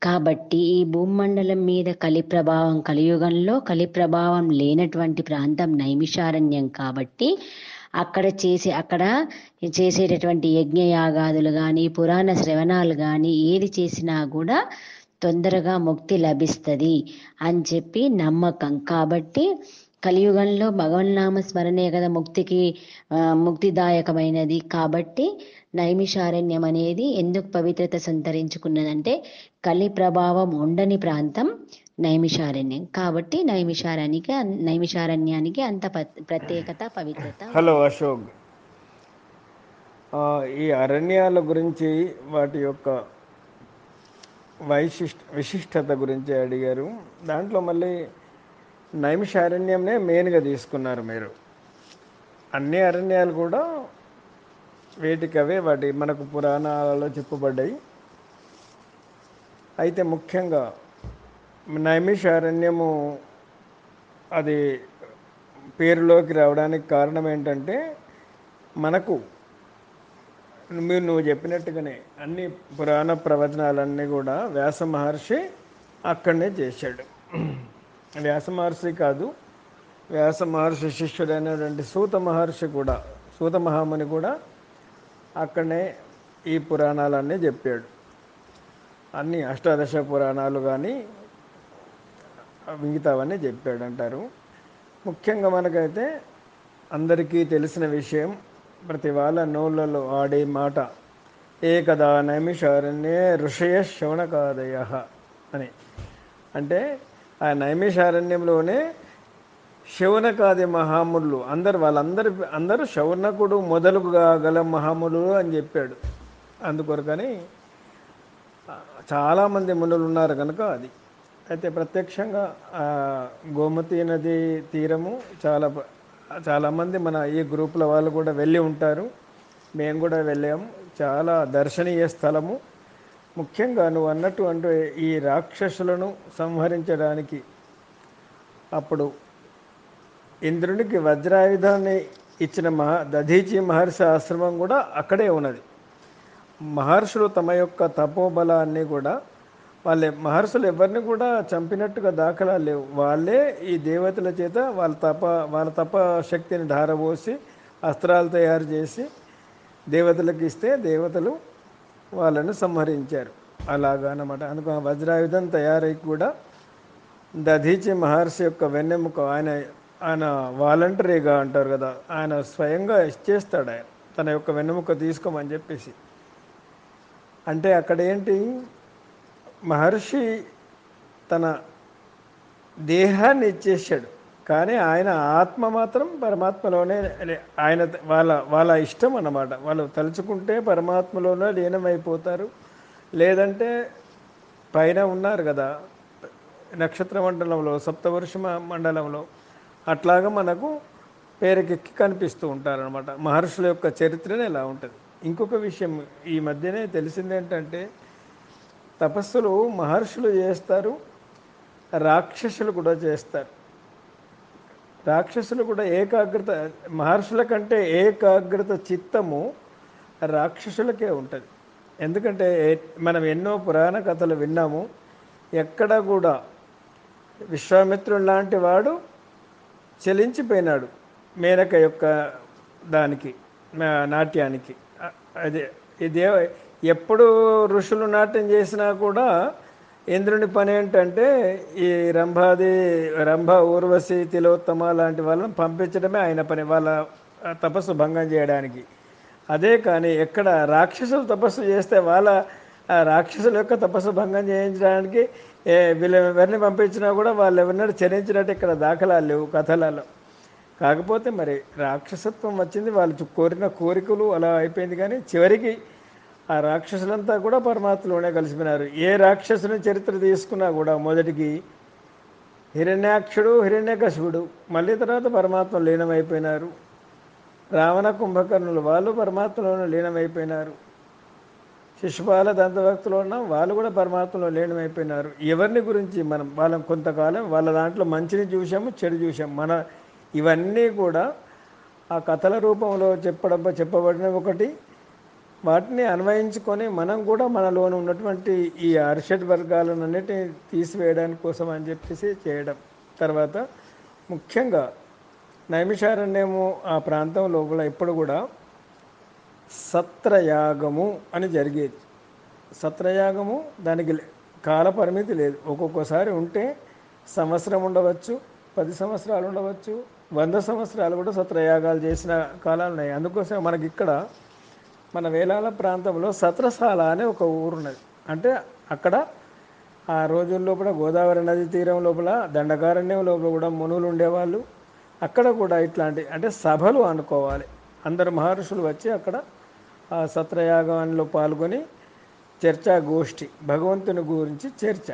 కాబట్టి ఈ భూమండలం మీద కలియుగంలో కలి ప్రభావం లేనటువంటి ప్రాంతం నైమిషారణ్యం. కాబట్టి అక్కడ చేసేటటువంటి యజ్ఞయాగాదులు కానీ, పురాణ శ్రవణాలు కానీ, ఏది చేసినా కూడా తొందరగా ముక్తి లభిస్తుంది అని చెప్పి నమ్మకం. కాబట్టి కలియుగంలో భగవన్నామ స్మరణే కదా ముక్తిదాయకమైనది. కాబట్టి నైమిషారణ్యం అనేది ఎందుకు పవిత్రత సంతరించుకున్నదంటే, కలి ప్రభావం ఉండని ప్రాంతం నైమిషారణ్యం. కాబట్టి నైమిషారణ్యానికి అంత ప్రత్యేకత, పవిత్రత. హలో అశోక్, ఈ అరణ్యాల గురించి, వాటి యొక్క విశిష్టత గురించి అడిగారు. దాంట్లో మళ్ళీ నైమిషారణ్యంనే మెయిన్గా తీసుకున్నారు మీరు. అన్ని అరణ్యాలు కూడా వేటికవే వాటి మనకు పురాణాలలో చెప్పబడ్డాయి. అయితే ముఖ్యంగా నైమిషారణ్యము అది పేరులోకి రావడానికి కారణం ఏంటంటే, మనకు నువ్వు చెప్పినట్టుగానే అన్ని పురాణ ప్రవచనాలన్నీ కూడా వ్యాస మహర్షి అక్కడనే చేశాడు. వ్యాస మహర్షి కాదు, వ్యాస మహర్షి శిష్యుడైనటువంటి సూత మహాముని కూడా అక్కడనే ఈ పురాణాలన్నీ చెప్పాడు. అన్ని అష్టాదశ పురాణాలు కానీ మిగతావన్నీ చెప్పాడు అంటారు. ముఖ్యంగా మనకైతే అందరికీ తెలిసిన విషయం, ప్రతి వాళ్ళ నోళ్ళలో ఆడే మాట, ఏకదా నైమిషారణ్యే ఋషయ శౌనకాదయ అని. అంటే ఆ నైమిషారణ్యంలోనే శౌనకాది మహాములు వాళ్ళందరూ శౌనకుడు మొదలుగా గల మహాములు అని చెప్పాడు. అందుకొరకని చాలామంది మునులు ఉన్నారు కనుక అది. అయితే ప్రత్యక్షంగా గోమతి నది తీరము చాలామంది మన ఈ గ్రూపుల వాళ్ళు కూడా వెళ్ళి ఉంటారు. మేము కూడా వెళ్ళాము. చాలా దర్శనీయ స్థలము. ముఖ్యంగా నువ్వు అన్నట్టు ఈ రాక్షసులను సంహరించడానికి అప్పుడు ఇంద్రునికి వజ్రాయుధాన్ని ఇచ్చిన దధీచి మహర్షి ఆశ్రమం కూడా అక్కడే ఉన్నది. మహర్షులు తమ యొక్క తపోబలాన్ని కూడా మహర్షులు ఎవరిని కూడా చంపినట్టుగా దాఖలా లేవు. వాళ్ళే ఈ దేవతల చేత వాళ్ళ తపశక్తిని ధారపోసి అస్త్రాలు తయారు చేసి దేవతలకు ఇస్తే దేవతలు వాళ్ళను సంహరించారు. అలాగా అన్నమాట. అందుకు ఆ వజ్రాయుధం తయారై కూడా దధీచి మహర్షి యొక్క వెన్నెముక ఆయన వాలంటరీగా అంటారు కదా, ఆయన స్వయంగా ఇచ్చేస్తాడు. ఆయన తన యొక్క వెన్నెముక తీసుకోమని చెప్పేసి. అంటే అక్కడ ఏంటి, మహర్షి తన దేహాన్ని ఇచ్చేసాడు, కానీ ఆయన ఆత్మ మాత్రం పరమాత్మలోనే, ఆయన వాళ్ళ ఇష్టం అన్నమాట. వాళ్ళు తలుచుకుంటే పరమాత్మలోనే లీనమైపోతారు, లేదంటే పైన ఉన్నారు కదా నక్షత్ర మండలంలో, సప్తవర్ష మండలంలో, అట్లాగా మనకు పేరుకెక్కి కనిపిస్తూ ఉంటారనమాట. మహర్షుల యొక్క చరిత్రనే ఇలా ఉంటుంది. ఇంకొక విషయం ఈ మధ్యనే తెలిసింది ఏంటంటే, తపస్సులు మహర్షులు చేస్తారు, రాక్షసులు కూడా చేస్తారు. రాక్షసులు కూడా ఏకాగ్రత, మహర్షుల కంటే ఏకాగ్రత చిత్తము రాక్షసులకే ఉంటుంది. ఎందుకంటే మనం ఎన్నో పురాణ కథలు విన్నాము. ఎక్కడ కూడా విశ్వామిత్రుడు లాంటి వాడు చలించిపోయినాడు మేనక యొక్క దానికి, నాట్యానికి. అదే ఇదే ఎప్పుడు ఋషులు నాట్యం చేసినా కూడా ఇంద్రుని పని ఏంటంటే ఈ రంభ, ఊర్వశి, తిలోత్తమ లాంటి వాళ్ళని పంపించడమే ఆయన పని, వాళ్ళ తపస్సు భంగం చేయడానికి. అదే కానీ ఎక్కడ రాక్షసులు తపస్సు చేస్తే వాళ్ళ రాక్షసుల యొక్క తపస్సు భంగం చేయించడానికి వీళ్ళెవరిని పంపించినా కూడా వాళ్ళు ఎవరినాడు చరించినట్టు ఇక్కడ దాఖలాలు లేవు కథలలో. కాకపోతే మరి రాక్షసత్వం వచ్చింది, వాళ్ళు కోరిన కోరికలు అలా అయిపోయింది. కానీ చివరికి ఆ రాక్షసులంతా కూడా పరమాత్మలోనే కలిసిపోయినారు. ఏ రాక్షసుని చరిత్ర తీసుకున్నా కూడా మొదటికి హిరణ్యాక్షుడు, హిరణ్యకశిపుడు, మళ్ళీ తర్వాత పరమాత్మ లీనమైపోయినారు. రావణ, కుంభకర్ణులు వాళ్ళు పరమాత్మలోనే లీనమైపోయినారు. శిశుపాల, దంతభక్తులు ఉన్న వాళ్ళు కూడా పరమాత్మలో లీనమైపోయినారు. ఎవరిని గురించి మనం వాళ్ళం కొంతకాలం వాళ్ళ దాంట్లో మంచిని చూసాము, చెడు చూసాము. ఇవన్నీ కూడా ఆ కథల రూపంలో చెప్పబడిన ఒకటి, వాటిని అన్వయించుకొని మనం కూడా మనలోని ఉన్నటువంటి ఈ అరిషడ్ వర్గాలన్నిటిని తీసివేయడానికి కోసం అని చెప్పేసి చేయడం. తర్వాత ముఖ్యంగా నైమిషారణ్యము ఆ ప్రాంతం లోపల ఎప్పుడు కూడా సత్రయాగము అని జరిగేది. సత్రయాగము దానికి కాల పరిమితి లేదు. ఒక్కొక్కసారి ఉంటే సంవత్సరం ఉండవచ్చు, 10 సంవత్సరాలు ఉండవచ్చు, 100 సంవత్సరాలు కూడా సత్రయాగాలు చేసిన కాలాలు ఉన్నాయి. అందుకోసం మనకి ఇక్కడ మన వేలాల ప్రాంతంలో సత్రశాల అనే ఒక ఊరున్నది. అంటే అక్కడ ఆ రోజుల్లో కూడా గోదావరి నది తీరం లోపల, దండకారణ్యం లోపల కూడా మునులు ఉండేవాళ్ళు. అక్కడ కూడా ఇట్లాంటి అంటే సభలు అనుకోవాలి, అందరు మహర్షులు వచ్చి అక్కడ ఆ సత్రయాగంలో పాల్గొని చర్చా గోష్ఠి, భగవంతుని గురించి చర్చ.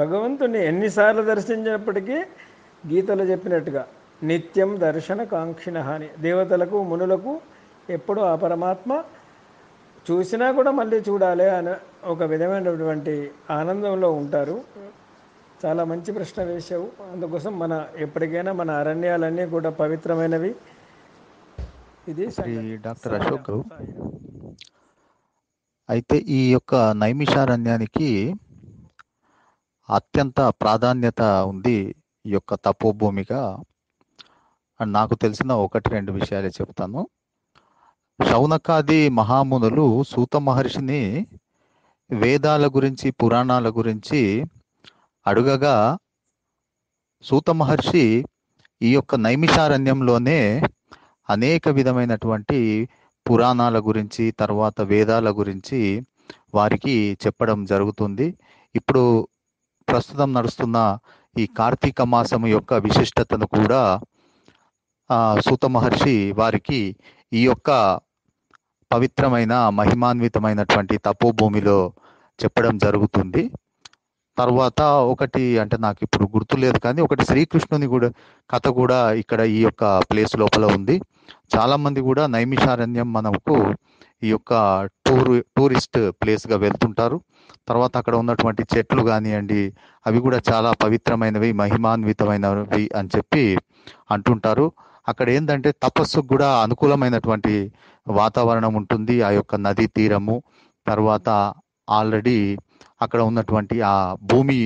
భగవంతుని ఎన్నిసార్లు దర్శించినప్పటికీ గీతలో చెప్పినట్టుగా నిత్యం దర్శన కాంక్షిణ అని, దేవతలకు మునులకు ఎప్పుడూ ఆ పరమాత్మ చూసినా కూడా మళ్ళీ చూడాలి అని ఒక విధమైనటువంటి ఆనందంలో ఉంటారు. చాలా మంచి ప్రశ్న వేశావు. అందుకోసం ఎప్పటికైనా మన అరణ్యాలన్నీ కూడా పవిత్రమైనవి. ఇది డాక్టర్ అశోక్ గారు, అయితే ఈ యొక్క నైమిషారణ్యానికి అత్యంత ప్రాధాన్యత ఉంది ఈ యొక్క తపోభూమిగా. నాకు తెలిసిన 1-2 విషయాలే చెప్తాను. శౌనకాది మహామునులు సూత మహర్షిని వేదాల గురించి, పురాణాల గురించి అడుగగా సూత మహర్షి ఈ యొక్క నైమిషారణ్యంలోనే అనేక విధమైనటువంటి పురాణాల గురించి, తర్వాత వేదాల గురించి వారికి చెప్పడం జరుగుతుంది. ఇప్పుడు ప్రస్తుతం నడుస్తున్న ఈ కార్తీక మాసము యొక్క విశిష్టతను కూడా సూత మహర్షి వారికి ఈ యొక్క పవిత్రమైన మహిమాన్వితమైనటువంటి తపోభూమిలో చెప్పడం జరుగుతుంది. తర్వాత ఒకటి అంటే నాకు ఇప్పుడు గుర్తులేదు, కానీ ఒకటి శ్రీకృష్ణుని కూడా కథ కూడా ఇక్కడ ఈ యొక్క ప్లేస్ లోపల ఉంది. చాలా మంది కూడా నైమిషారణ్యం మనకు ఈ యొక్క టూరిస్ట్ ప్లేస్గా వెళ్తుంటారు. తర్వాత అక్కడ ఉన్నటువంటి చెట్లు కానివ్వండి, అవి కూడా చాలా పవిత్రమైనవి, మహిమాన్వితమైనవి అని చెప్పి అంటుంటారు. అక్కడ ఏంటంటే తపస్సుకు కూడా అనుకూలమైనటువంటి వాతావరణం ఉంటుంది. ఆ యొక్క నదీ తీరము, తర్వాత ఆల్రెడీ అక్కడ ఉన్నటువంటి ఆ భూమి,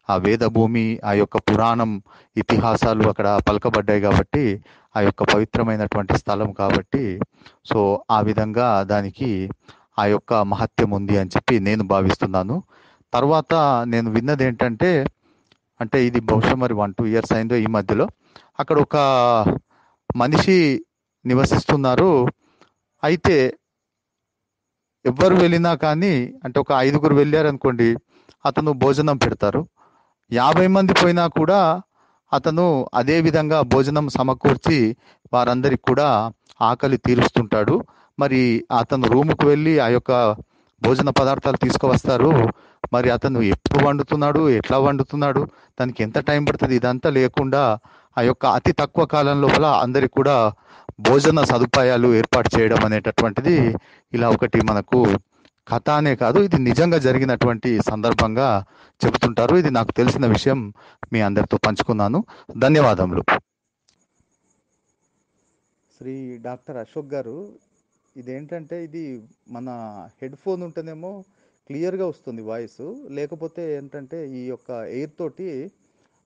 ఆ వేద భూమి, ఆ యొక్క పురాణం ఇతిహాసాలు అక్కడ పలకబడ్డాయి కాబట్టి, ఆ యొక్క పవిత్రమైనటువంటి స్థలం కాబట్టి, సో ఆ విధంగా దానికి ఆ యొక్క మహత్యం ఉంది అని చెప్పి నేను భావిస్తున్నాను. తర్వాత నేను విన్నది ఏంటంటే, అంటే ఇది బహుశా మరి 1-2 ఇయర్స్ అయిందో ఈ మధ్యలో, అక్కడ ఒక మనిషి నివసిస్తున్నారు. అయితే ఎవ్వరు వెళ్ళినా కానీ, అంటే ఒక 5గురు వెళ్ళారనుకోండి, అతను భోజనం పెడతారు. 50 మంది పోయినా కూడా అతను అదే విధంగా భోజనం సమకూర్చి వారందరికి కూడా ఆకలి తీరుస్తుంటాడు. మరి అతను రూముకు వెళ్ళి ఆ యొక్క భోజన పదార్థాలు తీసుకువస్తారు. మరి అతను ఎప్పుడు వండుతున్నాడు, ఎట్లా వండుతున్నాడు, దానికి ఎంత టైం పడుతుంది, ఇదంతా లేకుండా ఆ యొక్క అతి తక్కువ కాలం లోపల అందరికి కూడా భోజన సదుపాయాలు ఏర్పాటు చేయడం అనేటటువంటిది ఇలా ఒకటి మనకు కథ అనే కాదు, ఇది నిజంగా జరిగినటువంటి సందర్భంగా చెబుతుంటారు. ఇది నాకు తెలిసిన విషయం మీ అందరితో పంచుకున్నాను. ధన్యవాదములు. శ్రీ డాక్టర్ అశోక్ గారు, ఇదేంటంటే ఇది మన హెడ్ ఫోన్ ఉంటేనేమో క్లియర్గా వస్తుంది వాయిస్, లేకపోతే ఏంటంటే ఈ యొక్క ఎయిర్ తోటి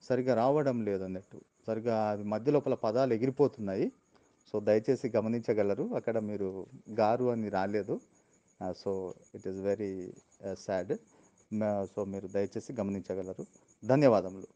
సరిగా రావడం లేదు అన్నట్టు, సరిగా అది మధ్య లోపల పదాలు ఎగిరిపోతున్నాయి. సో దయచేసి గమనించగలరు, అక్కడ మీరు గారు అని రాలేదు. So it is very sad. So మీరు దయచేసి గమనించగలరు. ధన్యవాదములు.